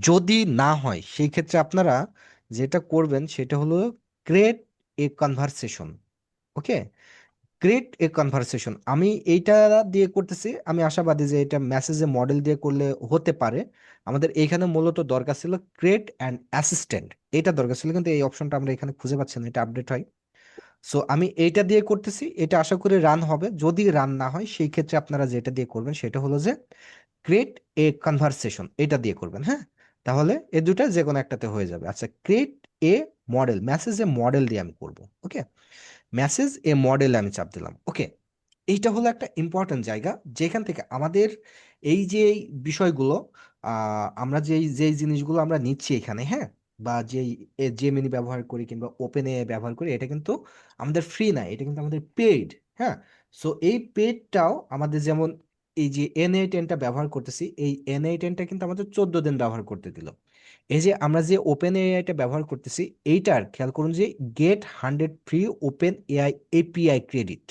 S1: যদি না হয় সেই ক্ষেত্রে আপনারা যেটা করবেন সেটা হলো create a conversation. Okay, create a conversation আমি এইটা দিয়ে করতেছি। আমি আশাবাদী যে এটা মেসেজে মডেল দিয়ে করলে হতে পারে। আমাদের এইখানে মূলত দরকার ছিল ক্রিয়েট অ্যান্ড অ্যাসিস্ট্যান্ট, এটা দরকার ছিল, কিন্তু এই অপশনটা আমরা এখানে খুঁজে পাচ্ছি না, এটা আপডেট হয়। সো আমি এইটা দিয়ে করতেছি, এটা আশা করি রান হবে। যদি রান না হয় সেই ক্ষেত্রে আপনারা যেটা দিয়ে করবেন সেটা হলো যে ক্রিয়েট এ কনভারসেশন, এটা দিয়ে করবেন। হ্যাঁ, তাহলে এ দুটা যে কোনো একটাতে হয়ে যাবে। আচ্ছা, create a model, message a model দিয়ে আমি করব। ওকে, মেসেজ এ মডেলে আমি চাপ দিলাম। ওকে, এইটা হলো একটা ইম্পর্টেন্ট জায়গা যেখান থেকে আমাদের এই যে এই বিষয়গুলো, আমরা যেই যেই জিনিসগুলো আমরা নিচ্ছি এখানে, হ্যাঁ, বা যেই জেমিনি ব্যবহার করি কিংবা ওপেন এ ব্যবহার করি, এটা কিন্তু আমাদের ফ্রি না, এটা কিন্তু আমাদের পেইড। হ্যাঁ, সো এই পেইডটাও আমাদের, যেমন এই যে N8N ব্যবহার করতেছি, এই N8N কিন্তু আমাদের 14 দিন ব্যবহার করতে দিল। এই যে আমরা যে ওপেন এআইটা ব্যবহার করতেছি, এইটার খেয়াল করুন যে get 100 free open AI API credit,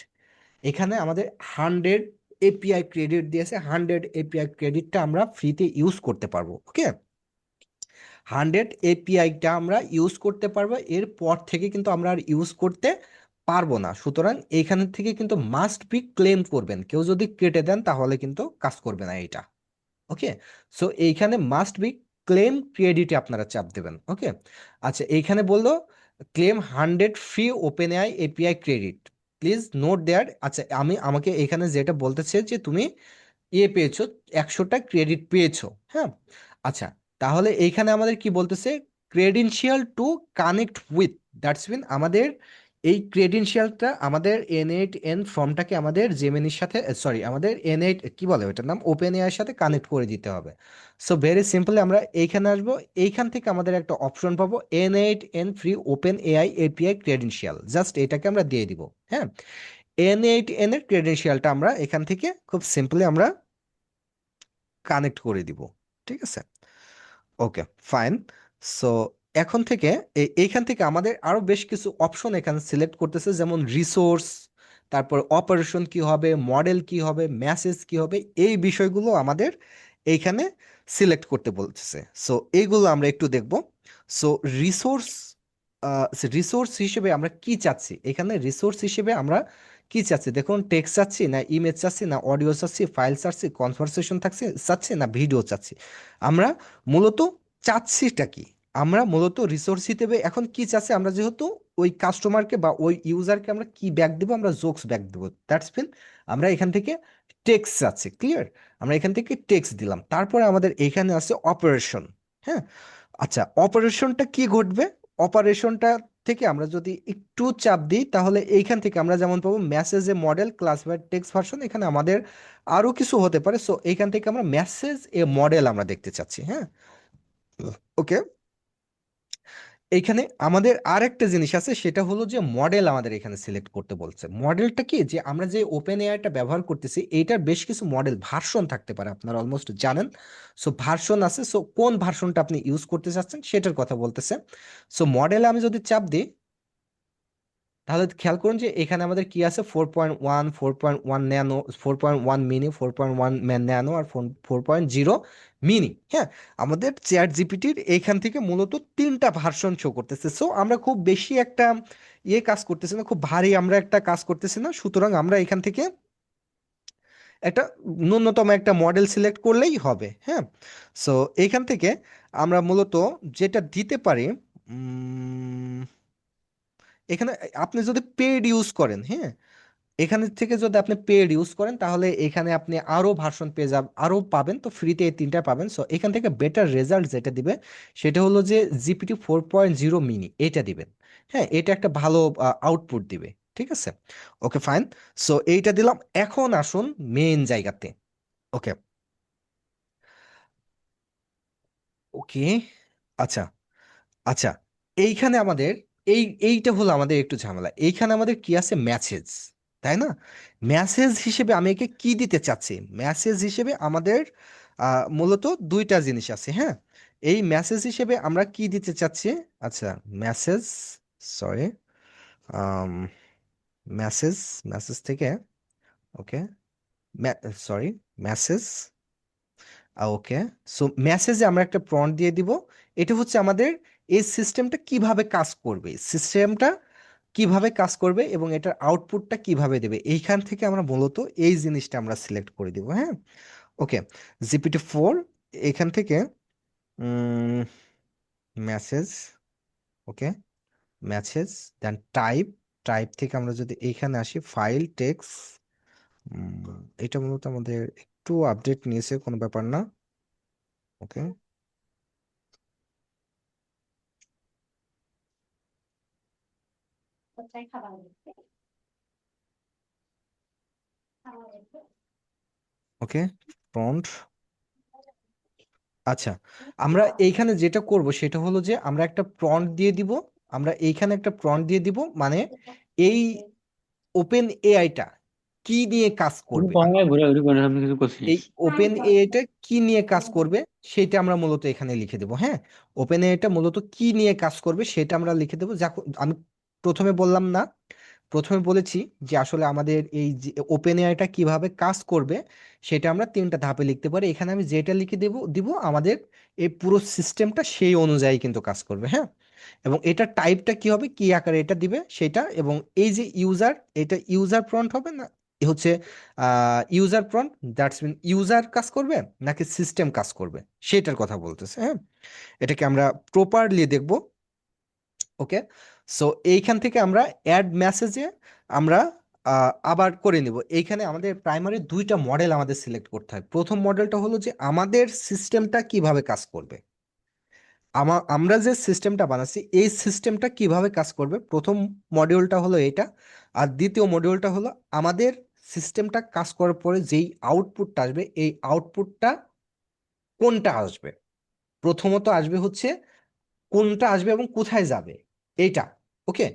S1: এখানে আমাদের 100 এপিআই ক্রেডিট দিয়েছে। 100 এপিআই ক্রেডিটটা আমরা ফ্রিতে ইউজ করতে পারবো। ওকে, 100 এপিআইটা আমরা ইউজ করতে পারবো, এরপর থেকে কিন্তু আমরা আর ইউজ করতে পারবো না। সুতরাং এইখান থেকে কিন্তু মাস্ট বি ক্লেম করবেন, কেউ যদি কেটে দেন তাহলে কিন্তু কাজ করবে না এটা। ওকে, সো এইখানে মাস্ট বি ক্লেম ক্রেডিটে আপনারা চাপ দেবেন। ওকে, আচ্ছা, এইখানে বললো claim 100 free open AI API credit, please note there. আচ্ছা, আমাকে এখানে যেটা বলতেছে যে তুমি পেয়েছো, 100টা ক্রেডিট পেয়েছো। হ্যাঁ, আচ্ছা, তাহলে এইখানে আমাদের কি বলতেছে, credential to connect with, that's mean আমাদের এই ক্রেডেনশিয়ালটা আমাদের N8N ফর্মটাকে আমাদের জেমিনির সাথে, সরি, আমাদের N8 কি বলে ওটার নাম, ওপেন এআই এর সাথে কানেক্ট করে দিতে হবে। সো ভেরি সিম্পলি আমরা এইখানে আসবো, এইখান থেকে আমাদের একটা অপশন পাবো N8N free open AI API credential, just এটাকে আমরা দিয়ে দিব। হ্যাঁ, N8N এর ক্রেডেনশিয়ালটা আমরা এখান থেকে খুব সিম্পলি আমরা কানেক্ট করে দিব। ঠিক আছে, ওকে, ফাইন। সো এখন থেকে এইখান থেকে আমাদের আরো বেশ কিছু অপশন এখানে সিলেক্ট করতেছে, যেমন রিসোর্স, তারপর অপারেশন কি হবে, মডেল কি হবে, মেসেজ কি হবে, এই বিষয়গুলো আমাদের এইখানে সিলেক্ট করতে বলতেছে। সো এইগুলো আমরা একটু দেখব। সো রিসোর্স, রিসোর্স হিসেবে আমরা কি চাচ্ছি, এখানে রিসোর্স হিসেবে আমরা কি চাচ্ছি দেখুন, টেক্সট চাচ্ছি না ইমেজ চাচ্ছি না অডিও চাচ্ছি, ফাইল চাচ্ছি, কনভারসেশন থাকছে চাচ্ছি না ভিডিও চাচ্ছি, আমরা মূলত চাচ্ছিটা কি, আমরা মূলত রিসোর্স হিসেবে এখন কি চাচ্ছি, আমরা যেহেতু ওই কাস্টমারকে বা ওই ইউজারকে আমরা কি ব্যাক দেবো, আমরা জোকস ব্যাক দেবো, দ্যাটস মিন আমরা এখান থেকে টেক্সট চাচ্ছি। ক্লিয়ার, আমরা এখান থেকে টেক্সট দিলাম, তারপরে আমাদের এখানে আছে অপারেশন। হ্যাঁ, আচ্ছা, অপারেশনটা কি ঘটবে, অপারেশনটা থেকে আমরা যদি একটু চাপ দিই তাহলে এইখান থেকে আমরা যেমন পাবো message a model classified text version, এখানে আমাদের আরো কিছু হতে পারে। সো এইখান থেকে আমরা মেসেজ এ মডেল আমরা দেখতে চাচ্ছি। হ্যাঁ, ওকে, এইখানে আমাদের আর একটা জিনিস আছে, সেটা হলো যে মডেল আমাদের এখানে সিলেক্ট করতে বলছে। মডেলটা কি, যে আমরা যে ওপেন এআইটা ব্যবহার করতেছি এইটার বেশ কিছু মডেল ভার্সন থাকতে পারে, আপনারা অলমোস্ট জানেন। সো ভার্সন আছে, সো কোন ভার্সনটা আপনি ইউজ করতে চাচ্ছেন সেটার কথা বলতেছে। সো মডেলে আমি যদি চাপ দিই, তাহলে খেয়াল করুন যে এখানে আমাদের কি আছে 4.1, 4.1 ন্যানো, 4.1 মিনি, 4.1 ন্যানো আর 4.0 মিনি। হ্যাঁ, আমাদের চ্যাট জিপিটির এইখান থেকে মূলত তিনটা ভার্সন শো করতেছে। সো আমরা খুব বেশি একটা কাজ করতেছি না, খুব ভারী আমরা একটা কাজ করতেছি না। সুতরাং আমরা এখান থেকে একটা ন্যূনতম একটা মডেল সিলেক্ট করলেই হবে। হ্যাঁ, সো এখান থেকে আমরা মূলত যেটা দিতে পারি, উম, এখানে আপনি যদি পেড ইউজ করেন, হ্যাঁ, এখানে থেকে যদি আপনি পেড ইউজ করেন তাহলে এখানে আপনি আরো ভার্সন পেয়ে যাবেন, আরো পাবেন। তো ফ্রিতে এই তিনটা পাবেন। সো এখান থেকে বেটার রেজাল্ট যেটা দিবে সেটা হলো যে জিপিটি 4.0 মিনি, এটা দিবেন। হ্যাঁ, এটা একটা ভালো আউটপুট দিবে। ঠিক আছে, ওকে ফাইন। সো এইটা দিলাম। এখন আসুন মেইন জায়গাতে। ওকে, ওকে, আচ্ছা, আচ্ছা, এইখানে আমাদের এইটা হলো আমাদের একটু ঝামেলা। এইখানে আমাদের কি আছে, মেসেজ, তাই না? মেসেজ হিসেবে আমি একে কি দিতে চাচ্ছি? মেসেজ হিসেবে আমাদের মূলত দুইটা জিনিস আছে। হ্যাঁ, এই মেসেজ হিসেবে আমরা কি দিতে চাচ্ছি? আচ্ছা, মেসেজ, সরি, মেসেজ, মেসেজ থেকে, ওকে, সরি, মেসেজ, ওকে। সো মেসেজে আমরা একটা প্রম্পট দিয়ে দিব। এটা হচ্ছে আমাদের এই সিস্টেমটা কিভাবে কাজ করবে, সিস্টেমটা কিভাবে কাজ করবে এবং এটার আউটপুটটা কিভাবে দেবে, এইখান থেকে আমরা মূলত এই জিনিসটা আমরা সিলেক্ট করে দিব। হ্যাঁ, ওকে, GPT-4 এখান থেকে মেসেজ, ওকে, মেসেজ, দেন টাইপ, টাইপ থেকে আমরা যদি এইখানে আসি ফাইল টেক্সট, এটা মূলত আমাদের একটু আপডেট নিয়েছে, কোনো ব্যাপার না। ওকে, ওকে, প্রম্পট। আচ্ছা, আমরা এইখানে যেটা করব সেটা হলো যে আমরা একটা প্রম্পট দিয়ে দিব। আমরা এইখানে একটা প্রম্পট দিয়ে দিব, মানে এই ওপেন এআইটা কি নিয়ে কাজ
S6: তুমি
S1: করবে,
S6: কখন ঘুরে ঘুরে করে আপনি কিছু
S1: এই
S6: করছিস?
S1: ওপেন এআইটা কি নিয়ে কাজ করবে সেটা আমরা মূলত এখানে লিখে দেব। হ্যাঁ, ওপেন এআইটা মূলত কি নিয়ে কাজ করবে সেটা আমরা লিখে দেবো। যা আমি প্রথমে বললাম না, প্রথমে বলেছি যে আসলে আমাদের এই যে ওপেন এআইটা কিভাবে কাজ করবে সেটা আমরা তিনটা ধাপে লিখতে পারি। এখানে আমি যেটা লিখে দিব আমাদের এই পুরো সিস্টেমটা সেই অনুযায়ী কিন্তু কাজ করবে। হ্যাঁ, এবং এটা টাইপটা কি হবে, কি আকারে এটা দিবে সেটা, এবং এই যে ইউজার, এটা ইউজার প্রম্পট হবে না, এ হচ্ছে user prompt, that's mean user কাজ করবে নাকি সিস্টেম কাজ করবে সেটার কথা বলতেছে। হ্যাঁ, এটাকে আমরা প্রপারলি দেখব। ওকে, সো এইখান থেকে আমরা অ্যাড মেসেজে আমরা আবার করে নিব। এইখানে আমাদের প্রাইমারি দুইটা মডেল আমাদের সিলেক্ট করতে হয়। প্রথম মডেলটা হলো যে আমাদের সিস্টেমটা কিভাবে কাজ করবে, আমরা যে সিস্টেমটা বানাচ্ছি এই সিস্টেমটা কিভাবে কাজ করবে, প্রথম মডিউলটা হলো এটা। আর দ্বিতীয় মডিউলটা হলো আমাদের সিস্টেমটা কাজ করার পরে যেই আউটপুটটা আসবে এই আউটপুটটা কোনটা আসবে। প্রথমত আসবে হচ্ছে কোনটা আসবে এবং কোথায় যাবে এইটা। ওকে,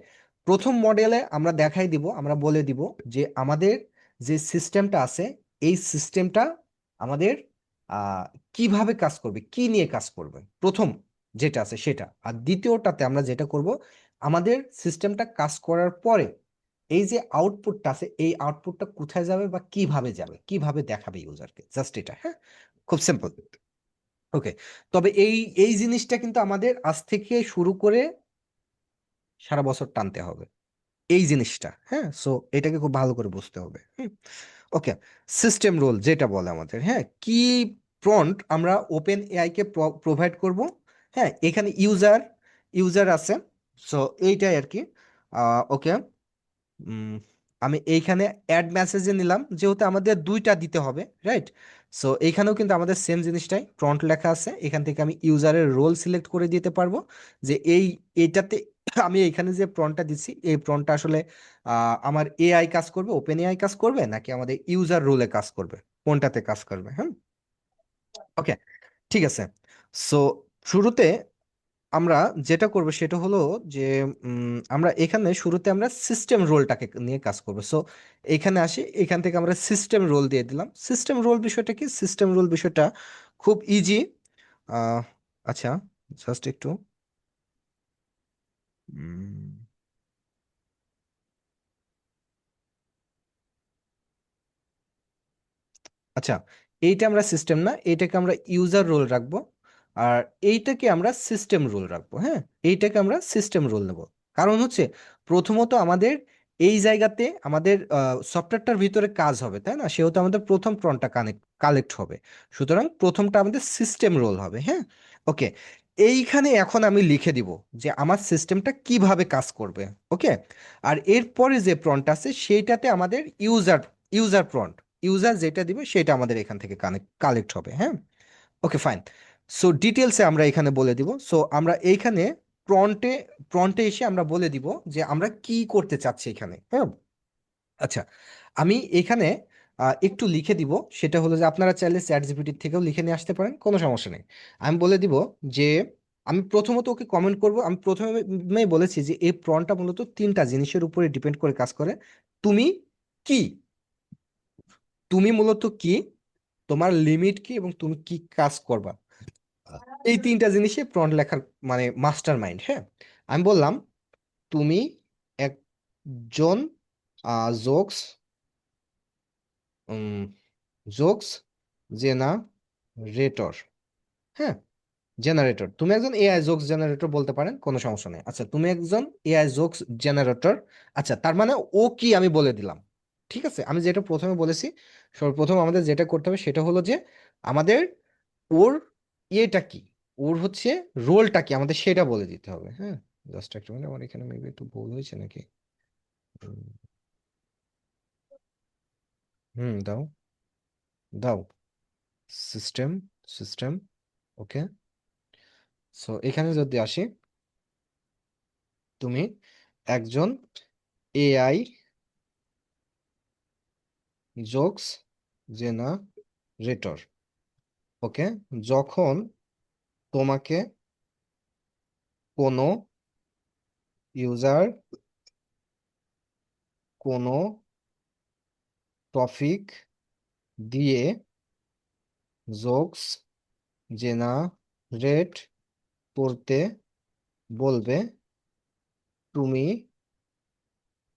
S1: প্রথম মডেলে আমরা দেখাই দিব, আমরা বলে দিব যে আমাদের যে সিস্টেমটা আছে এই সিস্টেমটা আমাদের আহ কিভাবে কাজ করবে, কি নিয়ে কাজ করবে, প্রথম যেটা আছে সেটা। আর দ্বিতীয়টাতে আমরা যেটা করব, আমাদের সিস্টেমটা কাজ করার পরে এই যে আউটপুটটা আছে এই আউটপুটটা কোথায় যাবে বা কিভাবে যাবে, কিভাবে দেখাবে ইউজারকে, জাস্ট এটা। হ্যাঁ, খুব সিম্পল। ওকে, তবে এই এই জিনিসটা কিন্তু আমাদের আজ থেকে শুরু করে সারা বছর টানতে হবে এই জিনিসটা। হ্যাঁ, সো এটাকে খুব ভালো করে বুঝতে হবে। ওকে, সিস্টেম রোল যেটা বলে আমাদের, হ্যাঁ, কি প্রম্পট আমরা ওপেন এআই কে প্রোভাইড করব। হ্যাঁ, এখানে ইউজার ইউজার আছে। সো এইটাই আর কি। ওকে, উম, আমি এইখানে অ্যাড মেসেজে নিলাম যেহেতু আমাদের দুইটা দিতে হবে, রাইট? সো এইখানেও কিন্তু আমাদের সেম জিনিসটাই প্রম্পট লেখা আছে। এখান থেকে আমি ইউজারের রোল সিলেক্ট করে দিতে পারবো যে এইটাতে আমি এখানে যে প্রম্পটটা দিচ্ছি এই প্রম্পটটা আসলে আমার এআই কাজ করবে, ওপেন এআই কাজ করবে নাকি আমাদের ইউজার রোলে কাজ করবে, কোনটাতে কাজ করবে। হ্যাঁ, ওকে, ঠিক আছে। সো শুরুতে আমরা যেটা করব সেটা হলো যে আমরা এখানে শুরুতে আমরা সিস্টেম রোলটাকে নিয়ে কাজ করব। সো এখানে আসি, এখান থেকে আমরা সিস্টেম রোল দিয়ে দিলাম। সিস্টেম রোল বিষয়টা কি, সিস্টেম রোল বিষয়টা খুব ইজি। আচ্ছা, জাস্ট একটু, উম, আচ্ছা, এইটা আমরা সিস্টেম না, এইটাকে আমরা ইউজার রোল রাখবো, আর এইটাকে আমরা সিস্টেম রোল রাখবো। হ্যাঁ, এইটাকে আমরা সিস্টেম রোল নেব। কারণ হচ্ছে প্রথমত আমাদের এই জায়গাতে আমাদের সফটওয়্যারটার ভিতরে কাজ হবে, তাই না? সেহেতু আমাদের প্রথম প্রনটা কালেক্ট হবে, সুতরাং প্রথমটা আমাদের সিস্টেম রোল হবে। হ্যাঁ, ওকে। এইখানে এখন আমি লিখে দিব যে আমার সিস্টেমটা কিভাবে কাজ করবে। ওকে, আর এরপরে যে প্রনটা আছে সেইটাতে আমাদের ইউজার প্রন্ট, ইউজার যেটা দিবে সেটা আমাদের এখান থেকে কালেক্ট হবে। হ্যাঁ, ওকে, ফাইন। সো ডিটেলসে আমরা এখানে বলে দিব। সো আমরা এইখানে প্রন্টে প্রন্টে এসে আমরা বলে দিব যে আমরা কি করতে চাচ্ছি এখানে। হ্যাঁ, আচ্ছা, আমি এখানে একটু লিখে দিব। সেটা হলো যে আপনারা চাইলে চ্যাট জিপিটি থেকেও লিখে নিয়ে আসতে পারেন, কোনো সমস্যা নেই। আমি বলে দিব যে আমি প্রথমত ওকে কমেন্ট করব। আমি প্রথমেই বলেছি যে এই প্রনটা মূলত তিনটা জিনিসের উপরে ডিপেন্ড করে কাজ করে। তুমি কি, তুমি মূলত কি, তোমার লিমিট কি, এবং তুমি কি কাজ করবা, এই তিনটা জিনিসে প্রম্পট লেখার মানে মাস্টার মাইন্ড। হ্যাঁ, আমি বললাম তুমি একজন জোকস জোকস জেনারেটর। হ্যাঁ, জেনারেটর, তুমি একজন এআই জোকস জেনারেটর বলতে পারেন, কোনো সমস্যা নেই। আচ্ছা, তুমি একজন এআই জোকস জেনারেটর। আচ্ছা, তার মানে ও কি আমি বলে দিলাম। ঠিক আছে, আমি যেটা প্রথমে বলেছি, সর্বপ্রথম আমাদের যেটা করতে হবে সেটা হলো যে আমাদের ওর ইয়েটা কি, ওর হচ্ছে রোলটা কি, আমাদের সেটা বলে দিতে হবে। হ্যাঁ, জাস্ট একটা মিনিট, আমার এখানে মেবি একটু ভুল হয়েছে নাকি। হুম, দাও দাও, সিস্টেম সিস্টেম। ওকে, সো এখানে যদি আসি, তুমি একজন এআই জোকস জেনারেটর। ওকে, যখন তোমাকে কোনো ইউজার কোনো টপিক দিয়ে জোকস জেনারেট করতে বলবে, তুমি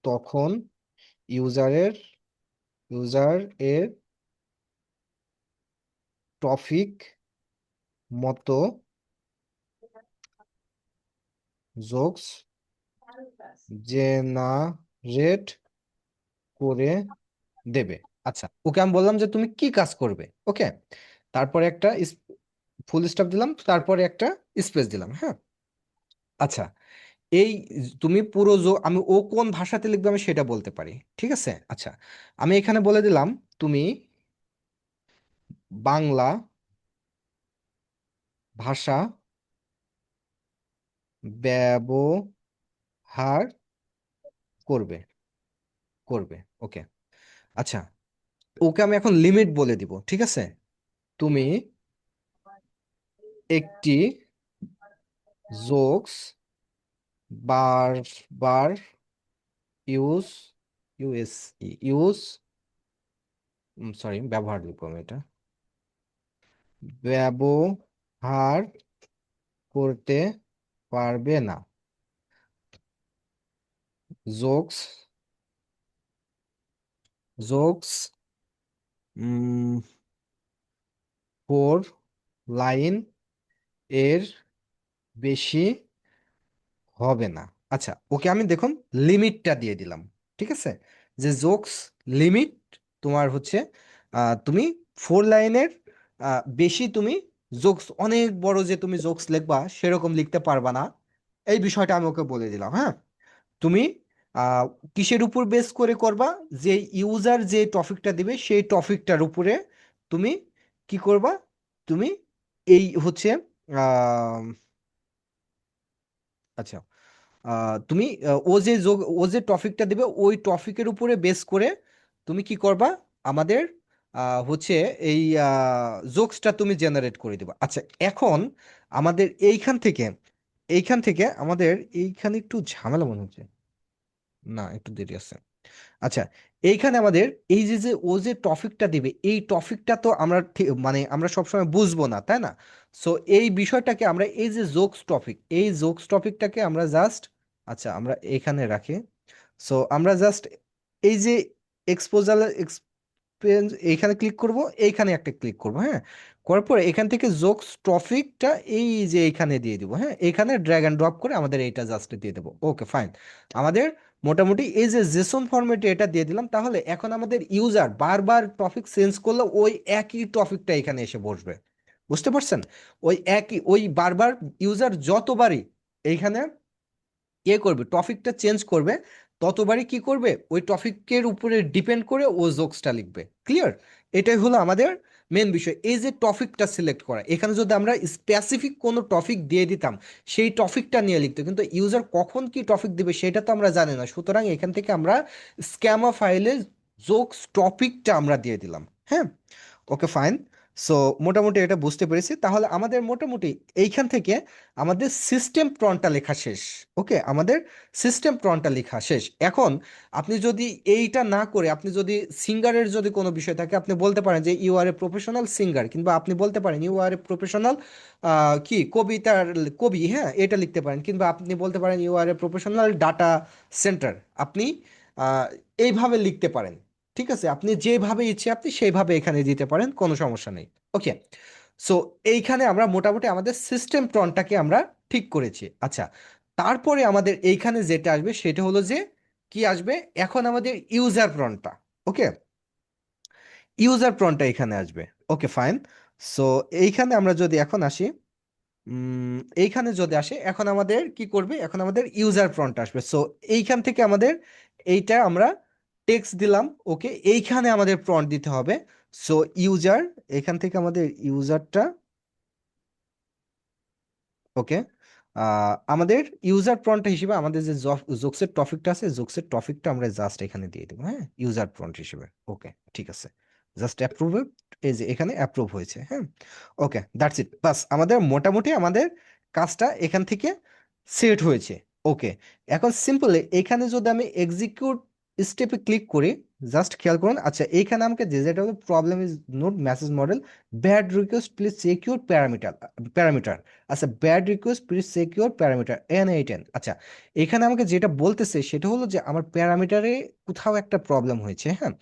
S1: তখন ইউজারের ইউজার এর টপিক মতো জোকস জেনারেট করে দেবে। আচ্ছা, ওকে আমি বললাম যে তুমি কি কাজ করবে। ওকে, তারপরে একটা ফুল স্টপ দিলাম, তারপরে একটা স্পেস দিলাম। হ্যাঁ, আচ্ছা, এই তুমি পুরো আমি ও কোন ভাষাতে লিখবে আমি সেটা বলতে পারি। ঠিক আছে, আচ্ছা, আমি এখানে বলে দিলাম তুমি বাংলা ভাষা ব্যবহার করবে করবে। ওকে, আচ্ছা, ওকে আমি এখন লিমিট বলে দিব। ঠিক আছে, তুমি একটি জোকস বারবার ইউজ ইউএস ইউজ সরি, ব্যবহার লিখবো আমি, এটা ব্যবহার করতে পারবে না। জোকস জোকস 4 লাইন এর বেশি হবে না। আচ্ছা, ওকে আমি দেখুন লিমিটটা দিয়ে দিলাম। ঠিক আছে, যে জোকস লিমিট তোমার হচ্ছে তুমি 4 লাইনের বেশি তুমি জোকস, অনেক বড় যে তুমি জোকস লিখবা সেরকম লিখতে পারবা না, এই বিষয়টা আমি ওকে বলে দিলাম। হ্যাঁ, তুমি আহ, কিসের উপর বেস করে করবা, যে ইউজার যে টপিকটা দিবে সেই টপিকটার উপরে তুমি কি করবা, তুমি এই হচ্ছে আহ, আচ্ছা, তুমি ও যে টপিকটা দিবে ওই টপিকের উপরে বেস করে তুমি কি করবা, আমাদের হচ্ছে এই জোকসটা তুমি জেনারেট করে দিবা। আচ্ছা, এখন আমাদের এইখান থেকে আমাদের এইখানে একটু ঝামেলা মনে হচ্ছে, না একটু দেরি আছে। আচ্ছা, এইখানে আমাদের এই যে যে ও যে টপিকটা দিবে এই টপিকটা তো আমরা মানে আমরা সবসময় বুঝবো না, তাই না? সো এই বিষয়টাকে আমরা এই যে জোকস টপিক, এই জোকস টপিকটাকে আমরা জাস্ট, আচ্ছা আমরা এখানে রাখি। সো আমরা জাস্ট এই যে এক্সপোজার এইখানে ক্লিক করব, এইখানে একটা ক্লিক করব, হ্যাঁ। করার পরে এখান থেকে জোকস টপিকটা এই যে এইখানে দিয়ে দিব, হ্যাঁ। এখানে ড্র্যাগ অ্যান্ড ড্রপ করে আমাদের এইটা জাস্ট দিয়ে দেবো। Okay fine. আমাদের মোটামুটি এই যে জেসন ফরম্যাটে এটা দিয়ে দিলাম, তাহলে এখন আমাদের ইউজার বারবার টপিক চেঞ্জ করলে ওই একই টপিকটা এখানে এসে বসবে। বুঝতে পারছেন? ওই বারবার ইউজার যতবারই এইখানে করবে, টপিকটা চেঞ্জ করবে, ততবারই কি করবে, ওই টপিকের উপরে ডিপেন্ড করে ও জোকসটা লিখবে। ক্লিয়ার? এটাই হলো আমাদের মেন বিষয়, এই যে টপিকটা সিলেক্ট করা। এখানে যদি আমরা স্পেসিফিক কোনো টপিক দিয়ে দিতাম, সেই টপিকটা নিয়ে লিখতো, কিন্তু ইউজার কখন কি টপিক দিবে সেটা তো আমরা জানি না। সুতরাং এখান থেকে আমরা স্ক্যামা ফাইলে জোকস টপিকটা আমরা দিয়ে দিলাম, হ্যাঁ। Okay fine. সো মোটামুটি এটা বুঝতে পেরেছি। তাহলে আমাদের মোটামুটি এইখান থেকে আমাদের সিস্টেম প্রনটা লেখা শেষ। ওকে, আমাদের সিস্টেম প্রনটা লেখা শেষ। এখন আপনি যদি এইটা না করে আপনি যদি সিঙ্গারের যদি কোনো বিষয় থাকে, আপনি বলতে পারেন যে you are a professional singer, কিংবা আপনি বলতে পারেন ইউ আর এ প্রফেশনাল কি কবিতার কবি, হ্যাঁ, এটা লিখতে পারেন। কিংবা আপনি বলতে পারেন you are a professional data center, আপনি আহ, এইভাবে লিখতে পারেন। ঠিক আছে, আপনি যেভাবে ইচ্ছে আপনি সেইভাবে এখানে দিতে পারেন, কোনো সমস্যা নেই। ওকে, সো এইখানে আমরা মোটামুটি আমাদের সিস্টেম প্রনটাকে আমরা ঠিক করেছি। আচ্ছা, তারপরে আমাদের এইখানে যেটা আসবে সেটা হলো যে কি আসবে, এখন আমাদের ইউজার প্রনটা। ওকে, ইউজার প্রনটা এখানে আসবে। Okay fine. সো এইখানে আমরা যদি এখন আসি, এইখানে যদি আসে, এখন আমাদের কি করবে, এখন আমাদের ইউজার ফ্রন্ট আসবে। সো এইখান থেকে আমাদের এইটা আমরা টেক্সট দিলাম। ওকে, এইখানে আমাদের প্রম্পট দিতে হবে। সো ইউজার, এখান থেকে আমাদের ইউজারটা, ওকে, আমাদের ইউজার প্রম্পট হিসেবে আমাদের যে জোক্সের টপিকটা আছে, জোক্সের টপিকটা আমরা জাস্ট এখানে দিয়ে দেবো, হ্যাঁ, ইউজার প্রম্পট হিসেবে। ওকে, ঠিক আছে, জাস্ট অ্যাপ্রুভ। এই যে এখানে অ্যাপ্রুভ হয়েছে, হ্যাঁ। ওকে, দ্যাটস ইট, বাস আমাদের মোটামুটি আমাদের কাজটা এখান থেকে সেট হয়েছে। ওকে, এখন সিম্পলি এখানে যদি আমি এক্সিকিউট স্টেপে ক্লিক করি, জাস্ট খেয়াল করুন। আচ্ছা, এইখানে আমাকে যেটা হলো problem is note message model, bad request please check your parameter. আচ্ছা, bad request please check your parameter N8N। আচ্ছা, এখানে আমাকে যেটা বলতেছে সেটা হলো যে আমার প্যারামিটারে কোথাও একটা প্রবলেম হয়েছে, হ্যাঁ।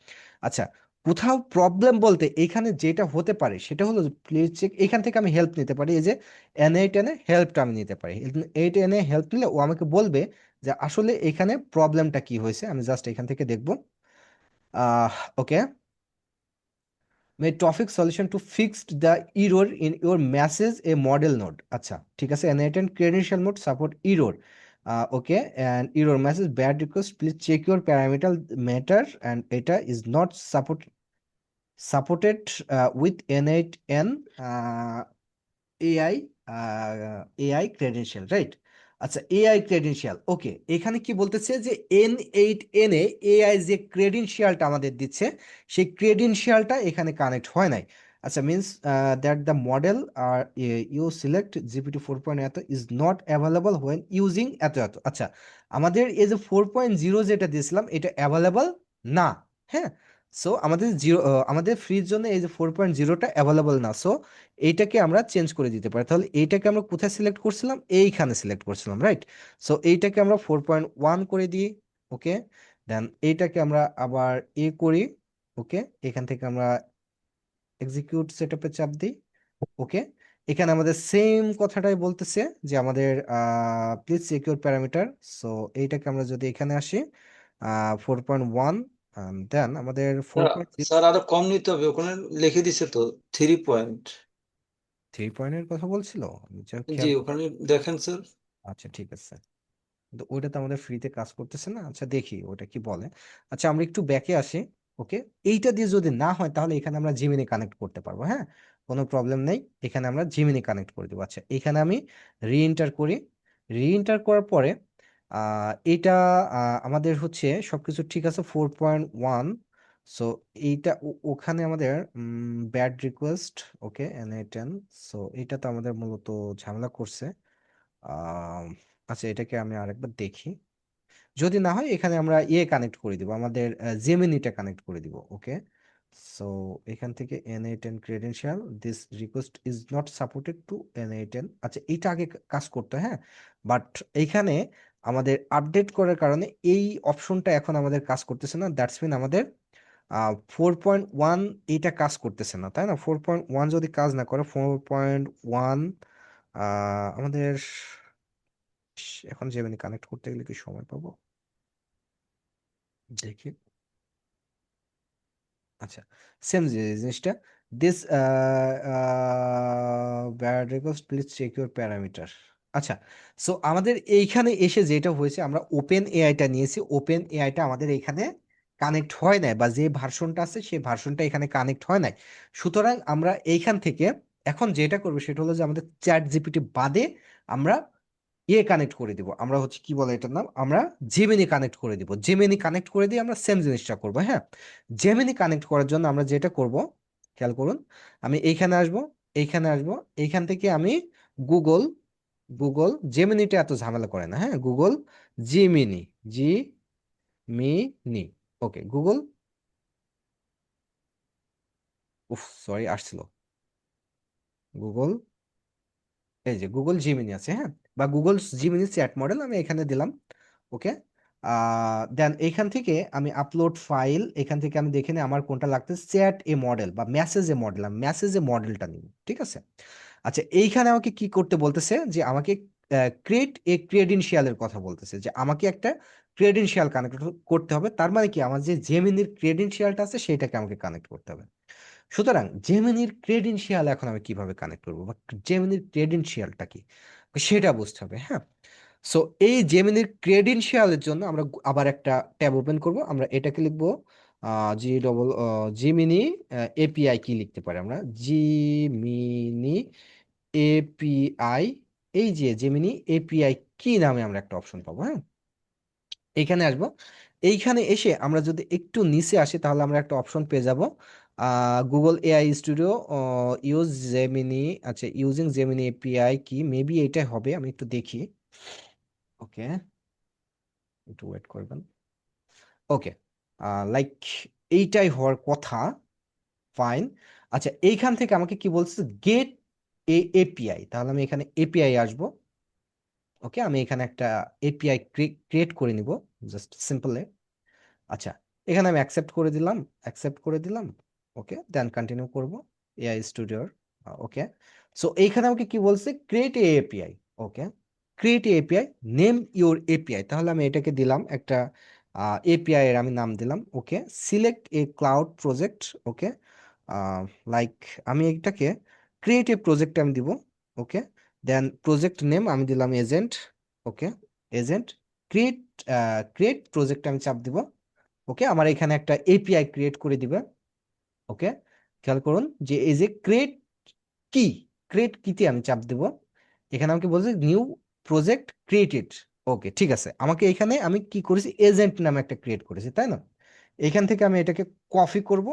S1: আচ্ছা, কোথাও প্রবলেম বলতে এখানে যেটা হতে পারে সেটা হলো প্লিজ চেক, এখান থেকে আমি হেল্প নিতে পারি। এই যে N8N এ হেল্পটা আমি নিতে পারি। N8N এ হেল্প নিলে ও আমাকে বলবে যে আসলে এখানে প্রবলেমটা কি হয়েছে। আমি জাস্ট এখান থেকে দেখবো। ওকে, may topic solution to fix the error in your message a model node। আচ্ছা, ঠিক আছে, N8N credential mode support error। Okay, and error message bad request please check your parameter matter, and এটা is not supported with N8N AI AI credential, right? আচ্ছা, AI credential. ওকে, এখানে কি বলতেছে যে N8N এ AI যে ক্রেডেনশিয়ালটা আমাদের দিচ্ছে, সেই ক্রেডেনশিয়ালটা এখানে কানেক্ট হয় নাই। আচ্ছা, means that the model are you select GPT 4 এত is not available when using এত এত। আচ্ছা, আমাদের এই যে 4.0 যেটা দিয়েছিলাম এটা অ্যাভেলেবল না, হ্যাঁ। সো আমাদের আমাদের ফ্রির জন্য এই যে 4.0টা অ্যাভেলেবল না। সো এইটাকে আমরা চেঞ্জ করে দিতে পারি। তাহলে এইটাকে আমরা কোথায় সিলেক্ট করছিলাম, এইখানে সিলেক্ট করছিলাম, রাইট? সো এইটাকে আমরা 4.1 করে দিই। ওকে, দেন এইটাকে আমরা আবার করি। ওকে, এখান থেকে আমরা এক্সিকিউট সেটআপে চাপ দিই। ওকে, এখানে আমাদের সেম কথাটাই বলতেছে যে আমাদের প্লিজ সিকিউর প্যারামিটার। সো এইটাকে আমরা যদি এখানে আসি 4.1, দেন আমাদের 4.0।
S3: স্যার আরো কম নিতে হবে, ওখানে লিখে দিছে তো 3 পয়েন্ট।
S1: 3 পয়েন্টের কথা বলছিল, আমি যা
S3: জি,
S1: খেয়াল।
S3: ওখানে দেখেন স্যার।
S1: আচ্ছা, ঠিক আছে, কিন্তু ওইটা তো আমাদের ফ্রিতে কাজ করতেছে না। আচ্ছা, দেখি ওটা কি বলে। আচ্ছা, আমরা একটু ব্যাকে আসি। ওকে, এইটা দিয়ে যদি না হয় তাহলে এখানে আমরা জিমিনি কানেক্ট করতে পারবো, হ্যাঁ, কোনো প্রবলেম নেই। এখানে আমরা জিমিনি কানেক্ট করে দেবো। আচ্ছা, এখানে আমি রিএন্টার করি। রিএন্টার করার পরে এটা আমাদের হচ্ছে সবকিছু ঠিক আছে 4.1। সো এইটা ওখানে আমাদের ব্যাড রিকোয়েস্ট, ওকে, N8N। সো এটা তো আমাদের মূলত ঝামেলা করছে। আহ, আচ্ছা, এটাকে আমি আরেকবার দেখি। যদি না হয় এখানে আমরা কানেক্ট করে দিব, আমাদের জেমিনিটা কানেক্ট করে দিব। ওকে, সো এখান থেকে N8N credential this request is not supported to N8N। আচ্ছা, এইটা আগে কাজ করতো, হ্যাঁ, বাট এইখানে আমাদের আপডেট করার কারণে এই অপশনটা এখন আমাদের কাজ করতেছে না। দ্যাটস মিন আমাদের 4.1 এটা কাজ করতেছে না, তাই না? 4.1 যদি কাজ না করে, 4.1 আমাদের এখন জেমিনি কানেক্ট করতে গেলে কি সময় পাবো দেখি। আচ্ছা, সেম জিনিসটা, this variables please check your parameter. আচ্ছা, সো আমাদের এইখানে এসে যেটা হয়েছে, আমরা ওপেন এআইটা নিয়েছি, ওপেন এআইটা আমাদের এখানে কানেক্ট হয় নাই, বা যে ভার্সনটা আছে সেই ভার্সনটা এখানে কানেক্ট হয় নাই। সুতরাং আমরা এইখান থেকে এখন যেটা করবো সেটা হলো যে আমাদের চ্যাট জিপিটি বাদে আমরা কানেক্ট করে দিব, আমরা হচ্ছে কি বলে এটার নাম, আমরা জেমিনি কানেক্ট করে দিব। জেমিনি কানেক্ট করে দিয়ে আমরা সেম জিনিসটা করব। হ্যাঁ, জেমিনি কানেক্ট করার জন্য আমরা যেটা করব, খেয়াল করুন, আমি এইখানে আসব, এইখানে আসব, এইখান থেকে আমি গুগল, গুগল জেমিনিটা এত ঝামেলা করে না, হ্যাঁ, গুগল জিমিনি, জিমিনি, ওকে, গুগল, উফ সরি আসছিল, গুগল, এই যে গুগল জিমিনি আছে, হ্যাঁ, বা গুগল জিমিনি চ্যাট মডেল আমি এখানে দিলাম। ওকে, দেন এইখান থেকে আমি আপলোড ফাইল, এখান থেকে আমি দেখে নিই আমার কোনটা লাগতেছে, চ্যাট এ মডেল বা মেসেজ এ মডেল, আমি মেসেজ এ মডেলটা নিব, ঠিক আছে। আচ্ছা, এইখানে আমাকে কি করতে বলতেছে, যে আমাকে ক্রিয়েট এ ক্রেডেনশিয়ালের কথা বলতেছে, যে আমাকে একটা ক্রেডেনশিয়াল কানেক্ট করতে হবে। তার মানে কি, আমার যে জেমিনির ক্রেডেনশিয়ালটা আছে সেটাকে আমাকে কানেক্ট করতে হবে। সুতরাং জেমিনির ক্রেডেনশিয়াল এখন আমি কিভাবে কানেক্ট করবো, বা জেমিনির ক্রেডেনশিয়ালটা কি সেটা বুঝতে হবে। হ্যাঁ, সো এই জেমিনির ক্রেডেনশিয়ালের জন্য আমরা আবার একটা ট্যাব ওপেন করব, আমরা এটাকে লিখবো জি ডবল জিমিনি এপিআই কি লিখতে পারি আমরা, জিমিনি এপিআই, এই যে জেমিনি এপিআই কি নামে আমরা একটা অপশন পাবো। হ্যাঁ, এইখানে আসবো, এইখানে এসে আমরা যদি একটু নিচে আসি তাহলে আমরা একটা অপশন পেয়ে যাব, Google AI studio use Gemini, আচ্ছা ইউজিং জেমিনি এপিআই কি, মেবি এটাই হবে, আমি একটু দেখি। ওকে, একটু ওয়েট করবেন। ওকে, লাইক এইটাই হওয়ার কথা, ফাইন। আচ্ছা, এইখান থেকে আমাকে কি বলছে, গেট এ এপিআই, তাহলে আমি এখানে এপিআই আসবো। ওকে, আমি এখানে একটা এপিআই ক্রিয়েট করে নিব, জাস্ট সিম্পল। আচ্ছা, এখানে আমি অ্যাকসেপ্ট করে দিলাম, অ্যাকসেপ্ট করে দিলাম। ওকে, দেন কন্টিনিউ করব এআই স্টুডিওর। ওকে, সো এইখানে আমাকে কি বলছে, create a API. Okay, create a API, name your API, তাহলে আমি এটাকে দিলাম একটা এপিআই এর আমি নাম দিলাম। Okay, select a cloud project. Okay, like আমি এটাকে ক্রিয়েট এ প্রজেক্ট আমি দিব। ওকে, দেন প্রজেক্ট নেম আমি দিলাম এজেন্ট। ওকে, এজেন্ট, ক্রিয়েট, ক্রিয়েট প্রজেক্ট আমি চাপ দিব। ওকে, আমার এখানে একটা এপিআই ক্রিয়েট করে দিবে। ওকে, খেয়াল করুন যে এই যে ক্রিয়েট কি, ক্রিয়েট কিতে আমি চাপ দেব, এখানে আমাকে বলছে নিউ প্রজেক্ট ক্রিয়েটেড। ওকে, ঠিক আছে, আমাকে এখানে আমি কি করেছি, এজেন্ট নামে একটা ক্রিয়েট করেছি, তাই না? এখান থেকে আমি এটাকে কপি করব।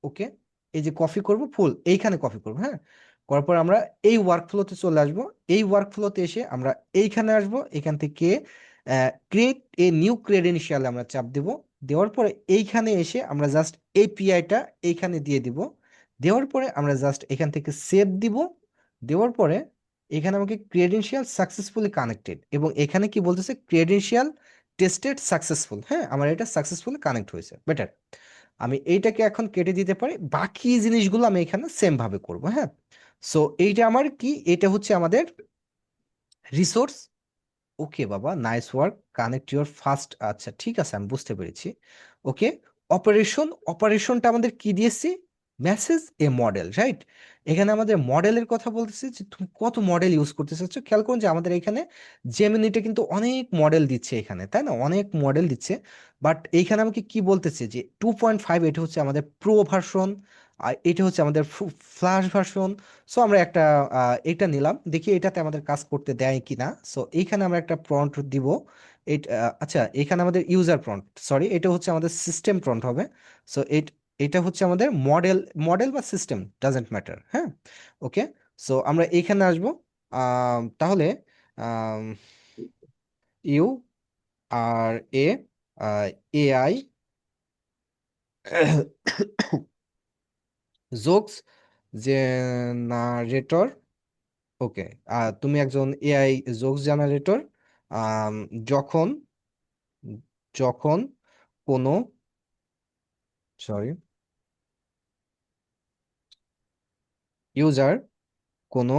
S1: ওকে, এই যে কপি করব, ফুল এইখানে কপি করব। হ্যাঁ, করার পর আমরা এই ওয়ার্কফ্লোতে চলে আসব, এই ওয়ার্কফ্লোতে এসে আমরা এইখানে আসব, এখান থেকে ক্রিয়েট এ নিউ ক্রেডেনশিয়াল আমরা চাপ দেব। দেওয়ার পরে এইখানে এসে আমরা জাস্ট এপিআইটা এইখানে দিয়ে দিব। দেওয়ার পরে আমরা জাস্ট এখান থেকে সেভ দিব। দেওয়ার পরে এখানে আমাকে ক্রেডেনশিয়াল সাকসেসফুলি কানেক্টেড, এবং এখানে কি বলতেছে, ক্রেডেনশিয়াল টেস্টেড সাকসেসফুল। হ্যাঁ, আমার এটা সাকসেসফুলি কানেক্ট হয়েছে, বেটার। আমি এইটাকে এখন কেটে দিতে পারি, বাকি জিনিসগুলো আমি এখানে সেম ভাবে করব। হ্যাঁ, সো এইটা আমার কি, এটা হচ্ছে আমাদের রিসোর্স। ওকে বাবা, nice work, connect your first, আচ্ছা ঠিক আছে, আমি বুঝতে পেরেছি। ওকে, অপারেশন, অপারেশনটা আমাদের কি দিয়েছি, মেসেজ এ মডেল, রাইট? এখানে আমাদের মডেলের কথা বলতেছি, যে তুমি কত মডেল ইউজ করতে চাচ্ছ। খেয়াল করুন যে আমাদের এখানে জেমিনিটা কিন্তু অনেক মডেল দিচ্ছে এখানে, তাই না, অনেক মডেল দিচ্ছে। বাট এইখানে আমাকে কি বলতেছে, যে 2.5 এটা হচ্ছে আমাদের প্রো ভার্সন, আর এটা হচ্ছে আমাদের ফ্ল্যাশ ভার্সন। সো আমরা একটা এটা নিলাম, দেখি এটাতে আমাদের কাজ করতে দেয় কিনা। সো এইখানে আমরা একটা প্রম্পট দিব। আচ্ছা, এখানে আমাদের ইউজার প্রম্পট, সরি, এটা হচ্ছে আমাদের সিস্টেম প্রম্পট হবে। সো এটা হচ্ছে আমাদের মডেল, মডেল বা সিস্টেম ডাজেন্ট ম্যাটার। হ্যাঁ, ওকে, সো আমরা এইখানে আসবো। তাহলে you are a AI jokes generator. Okay, তুমি একজন এআই জোকস জেনারেটর, যখন, যখন কোনো সরি, ইউজার কোনো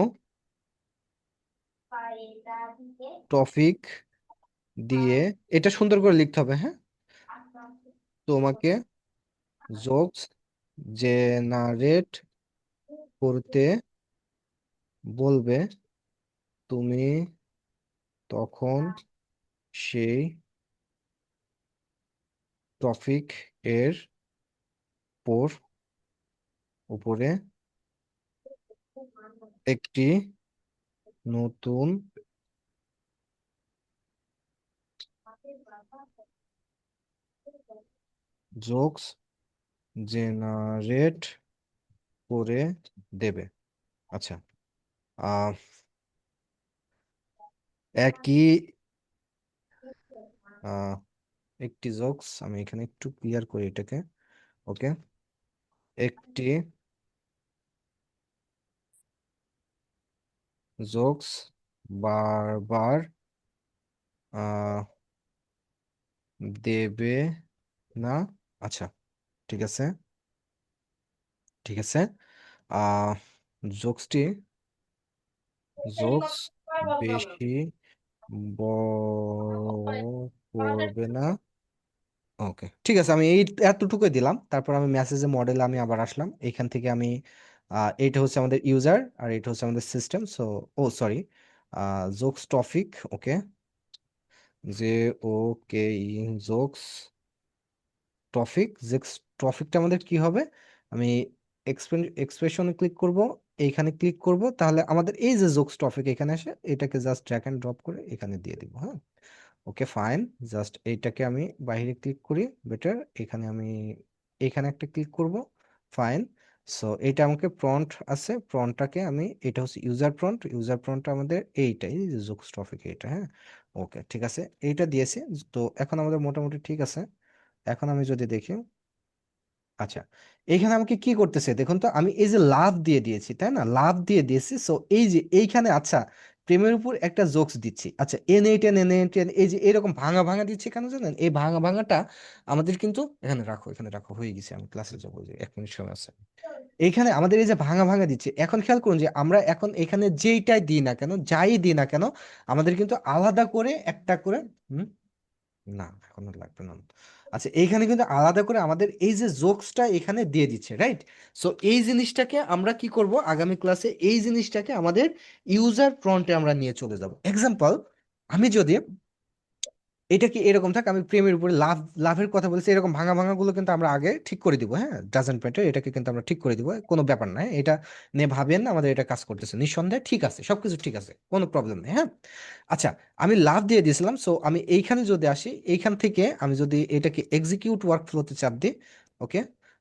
S1: টপিক দিয়ে, এটা সুন্দর করে লিখতে হবে, হ্যাঁ, তোমাকে জোকস জেনারেট করতে বলবে, তুমি তখন সেই টপিক এর পর উপরে একটি নতুন জোকস জেনারেট করে দেবে। আচ্ছা, আহ একই আহ একটি জোকস, আমি এখানে একটু ক্লিয়ার করি এটাকে। ওকে, একটি জোকস বারবার আহ দেবে না। আচ্ছা, ঠিক আছে, ঠিক আছে। আহ জোকসটি জোকস বেশি বড় করবে না। ওকে, ঠিক আছে, আমি এই এতটুকুই দিলাম। তারপর আমি মেসেজে মডেলে আমি আবার আসলাম, এখান থেকে আমি এইটা হচ্ছে আমাদের ইউজার আর এটা হচ্ছে আমাদের সিস্টেম। সো ও সরি, জোকস টপিক, ওকে, জে ও কে ই জোকস টপিক। টপিকটা আমাদের কি হবে, আমি এক্সপ্রেশনে ক্লিক করব, এইখানে ক্লিক করব, তাহলে আমাদের এই যে জোকস টপিক এখানে আসে, এটাকে জাস্ট ড্র্যাগ এন্ড ড্রপ করে এখানে দিয়ে দিব, হ্যাঁ। ওকে ফাইন, জাস্ট এইটাকে আমি বাইরে ক্লিক করি, বেটার, এখানে আমি এখানে একটা ক্লিক করব, ফাইন। সো এটা আমাকে প্রম্পট আছে, প্রম্পটটাকে আমি, এটা হচ্ছে ইউজার প্রম্পট, ইউজার প্রম্পটটা আমাদের এইটাই, যে জোকস টপিক এইটা, হ্যাঁ। ওকে, ঠিক আছে, এইটা দিয়েছি। তো এখন আমাদের মোটামুটি ঠিক আছে। এখন আমি যদি দেখি, আচ্ছা, এইখানে আমাকে কি করতেছে দেখুন তো, আমি এই যে লাভ দিয়ে দিয়েছি, তাই না, লাভ দিয়ে দিয়েছি। সো এই যে এইখানে, আচ্ছা, প্রেমের উপর একটা জোকস দিচ্ছি, আচ্ছা, এন এই যে এরকম ভাঙা ভাঙা দিচ্ছি, কেন জানেন, এই ভাঙা ভাঙাটা আমাদের কিন্তু, এখানে রাখো, এখানে রাখো, হয়ে গেছে, আমি ক্লাসে যাবো, যে 1 মিনিট সময় আছে। এইখানে আমাদের এই যে ভাঙা ভাঙা দিচ্ছে, এখন খেয়াল করুন যে আমরা এখন এখানে যেইটাই দিই না কেন, যাই দিই না কেন, আমাদের কিন্তু আলাদা করে একটা করে, হুম, না এখন আর লাগবে না। আচ্ছা, এইখানে কিন্তু আলাদা করে আমাদের এই যে জোকসটা এখানে দিয়ে দিচ্ছে, রাইট। সো এই জিনিসটাকে আমরা কি করব, আগামী ক্লাসে এই জিনিসটাকে আমাদের ইউজার ফ্রন্টে আমরা নিয়ে চলে যাব। এক্সাম্পল, আমি যদি এটা কি এরকম থাক, আমি প্রেমের উপরে লাভের কথা বলছি, এরকম ভাঙা ভাঙা গুলো কিন্তু আমরা আগে ঠিক করে দিব, হ্যাঁ, ডাজন্ট ম্যাটার, এটাকে কিন্তু আমরা ঠিক করে দিব, কোনো ব্যাপার না, হ্যাঁ? এটা নিয়ে ভাবেন না, আমাদের এটা কাজ করতেছে নিঃসন্দেহে, ঠিক আছে, সবকিছু ঠিক আছে, কোনো প্রবলেম নেই, হ্যাঁ। আচ্ছা, আমি লাভ দিয়ে দিয়েছিলাম, সো আমি এইখানে যদি আসি, এইখান থেকে আমি যদি এটাকে এক্সিকিউট ওয়ার্ক ফ্লোতে চাপ দিই, ওকে,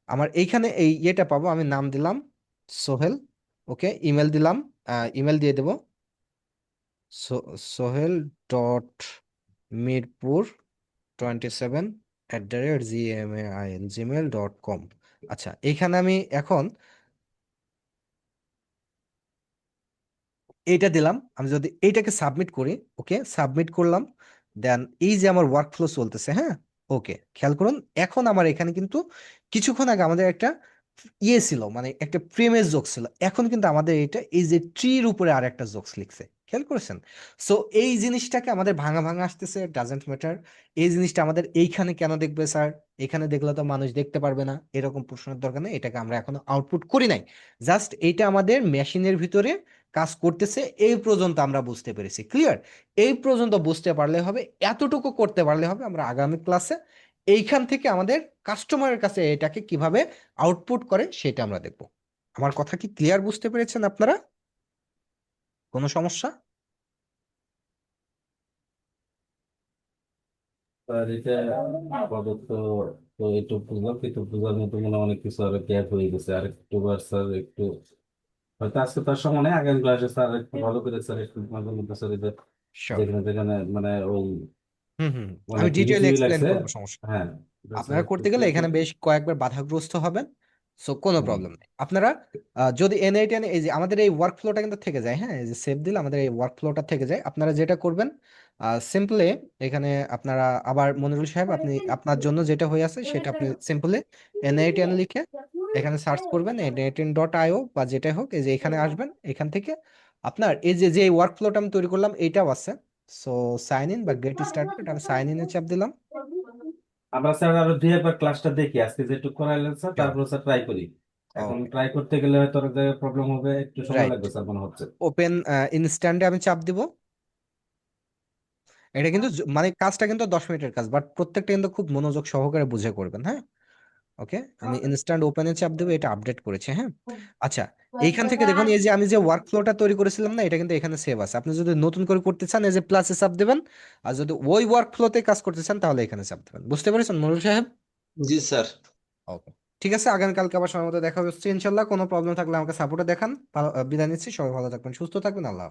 S1: আমার এইখানে এই ইয়েটা পাবো, আমি নাম দিলাম সোহেল, ওকে, ইমেল দিলাম, ইমেল দিয়ে দেবো, সোহেল ডট মিরপুর 27@gmail.com। আচ্ছা, এখানে আমি এখন এইটা দিলাম, আমি যদি এইটাকে সাবমিট করি, ওকে, সাবমিট করলাম, দেন এই যে আমার ওয়ার্ক ফ্লো চলতেছে, হ্যাঁ। ওকে, খেয়াল করুন, এখন আমার এখানে কিন্তু কিছুক্ষণ আগে আমাদের একটা ইয়ে ছিল, মানে একটা প্রেমের জোক ছিল, এখন কিন্তু আমাদের এটা এই যে ট্রির উপরে আর একটা জোকস লিখছে, খেয়াল করেছেন। সো এই জিনিসটাকে আমাদের ভাঙা ভাঙা আসতেছে, ডাজেন্ট ম্যাটার, এই জিনিসটা আমাদের এইখানে কেন দেখবে স্যার, এখানে দেখলে তো মানুষ দেখতে পারবে না, এরকম প্রশ্নের দরকার নেই, এটাকে আমরা এখনো আউটপুট করি নাই, জাস্ট এইটা আমাদের মেশিনের ভিতরে কাজ করতেছে, এই পর্যন্ত আমরা বুঝতে পেরেছি, ক্লিয়ার। এই পর্যন্ত বুঝতে পারলে হবে, এতটুকু করতে পারলে হবে, আমরা আগামী ক্লাসে এইখান থেকে আমাদের কাস্টমারের কাছে এটাকে কিভাবে আউটপুট করে সেটা আমরা দেখব। আমার কথা কি ক্লিয়ার, বুঝতে পেরেছেন আপনারা, কোনো সমস্যা?
S6: আর এটা আপাতত তো একটু বুঝলাম, কিন্তু বুঝার মতো মনে হয় অনেক কিছু আরো গ্যাপ হয়ে গেছে। আর একটু বার স্যার একটু, হয়তো আজকে তার সময় নেই, আগামী ক্লাসে স্যার একটু ভালো করে স্যার একটু মাঝে মধ্যে স্যার এদের
S1: শিওর,
S6: যেখানে যেখানে মানে ওই
S1: হুম হুম, আমি
S6: অনেক
S1: ডিটেইল
S6: হিজিবিজি
S1: এক্সপ্লেন
S6: লাগছে।
S1: করবো, সমস্যা নেই।
S6: হ্যাঁ, এটা স্যার
S1: আপনারা
S6: একটু
S1: করতে গেলে
S6: clear
S1: এখানে
S6: করবেন।
S1: বেশ কয়েকবার বাধাগ্রস্ত হবেন, সো কোনো
S6: হুম।
S1: প্রবলেম নেই। আপনারা যদি N8 এই যে আমাদের এই ওয়ার্ক ফ্লোটা কিন্তু থেকে যায়, হ্যাঁ, এই যে সেভ দিলে আমাদের এই ওয়ার্ক ফ্লোটা থেকে যায়, আপনারা যেটা করবেন, সিম্পলি এখানে আপনারা আবার মনিরুল সাহেব আপনি আপনার জন্য যেটা হয়ে আছে সেটা আপনি সিম্পলি N18 লিখে এখানে সার্চ করবেন n18.io বা যেটাই হোক, এই যে এখানে আসবেন, এখান থেকে আপনার এই যে ওয়ার্ক ফ্লোটা আমি তৈরি করলাম এইটাও আছে। সো সাইন ইন বা গেট স্টার্টেড, আমি সাইন ইনে চাপ দিলাম।
S6: আমরা স্যার আরো দুই একবার ক্লাসটা দেখি আজকে যেটুকু করাইলেন স্যার, তারপর স্যার ট্রাই করি। এখন
S1: ওকে,
S6: ট্রাই করতে গেলে হয়তো অনেক জায়গায় প্রবলেম হবে, একটু সময়
S1: রাইট।
S6: লাগবে স্যার মনে হচ্ছে।
S1: ওপেন ইনস্ট্যান্টে আমি চাপ দিব। এটা কিন্তু মানে কাজটা কিন্তু 10 মিনিটের কাজ, বাট প্রত্যেকটা কিন্তু খুব মনোযোগ সহকারে বুঝে করবেন, হ্যাঁ। ওকে, আমি ইনস্ট্যান্ট ওপেনে চাপ দেবো, এটা আপডেট করেছে, হ্যাঁ। আচ্ছা, এইখান থেকে দেখুন এই যে আমি যে ওয়ার্ক ফ্লোটা তৈরি করেছিলাম না, এটা কিন্তু এখানে সেভ আছে। আপনি যদি নতুন করে করতে চান এই যে প্লাসে চাপ দেবেন, আর যদি ওই ওয়ার্ক ফ্লোতে কাজ করতে চান তাহলে এখানে চাপ দেবেন। বুঝতে পেরেছেন মনুল সাহেব?
S3: জি স্যার।
S1: ওকে, ঠিক আছে, আগামীকালকে আবার সময় মতো দেখা হচ্ছে ইনশাল্লাহ। কোনো প্রবলেম থাকলে আমাকে সাপোর্টে দেখান। বিদায় নিচ্ছি, সবাই ভালো থাকবেন, সুস্থ থাকবেন, আল্লাহ হাফেজ।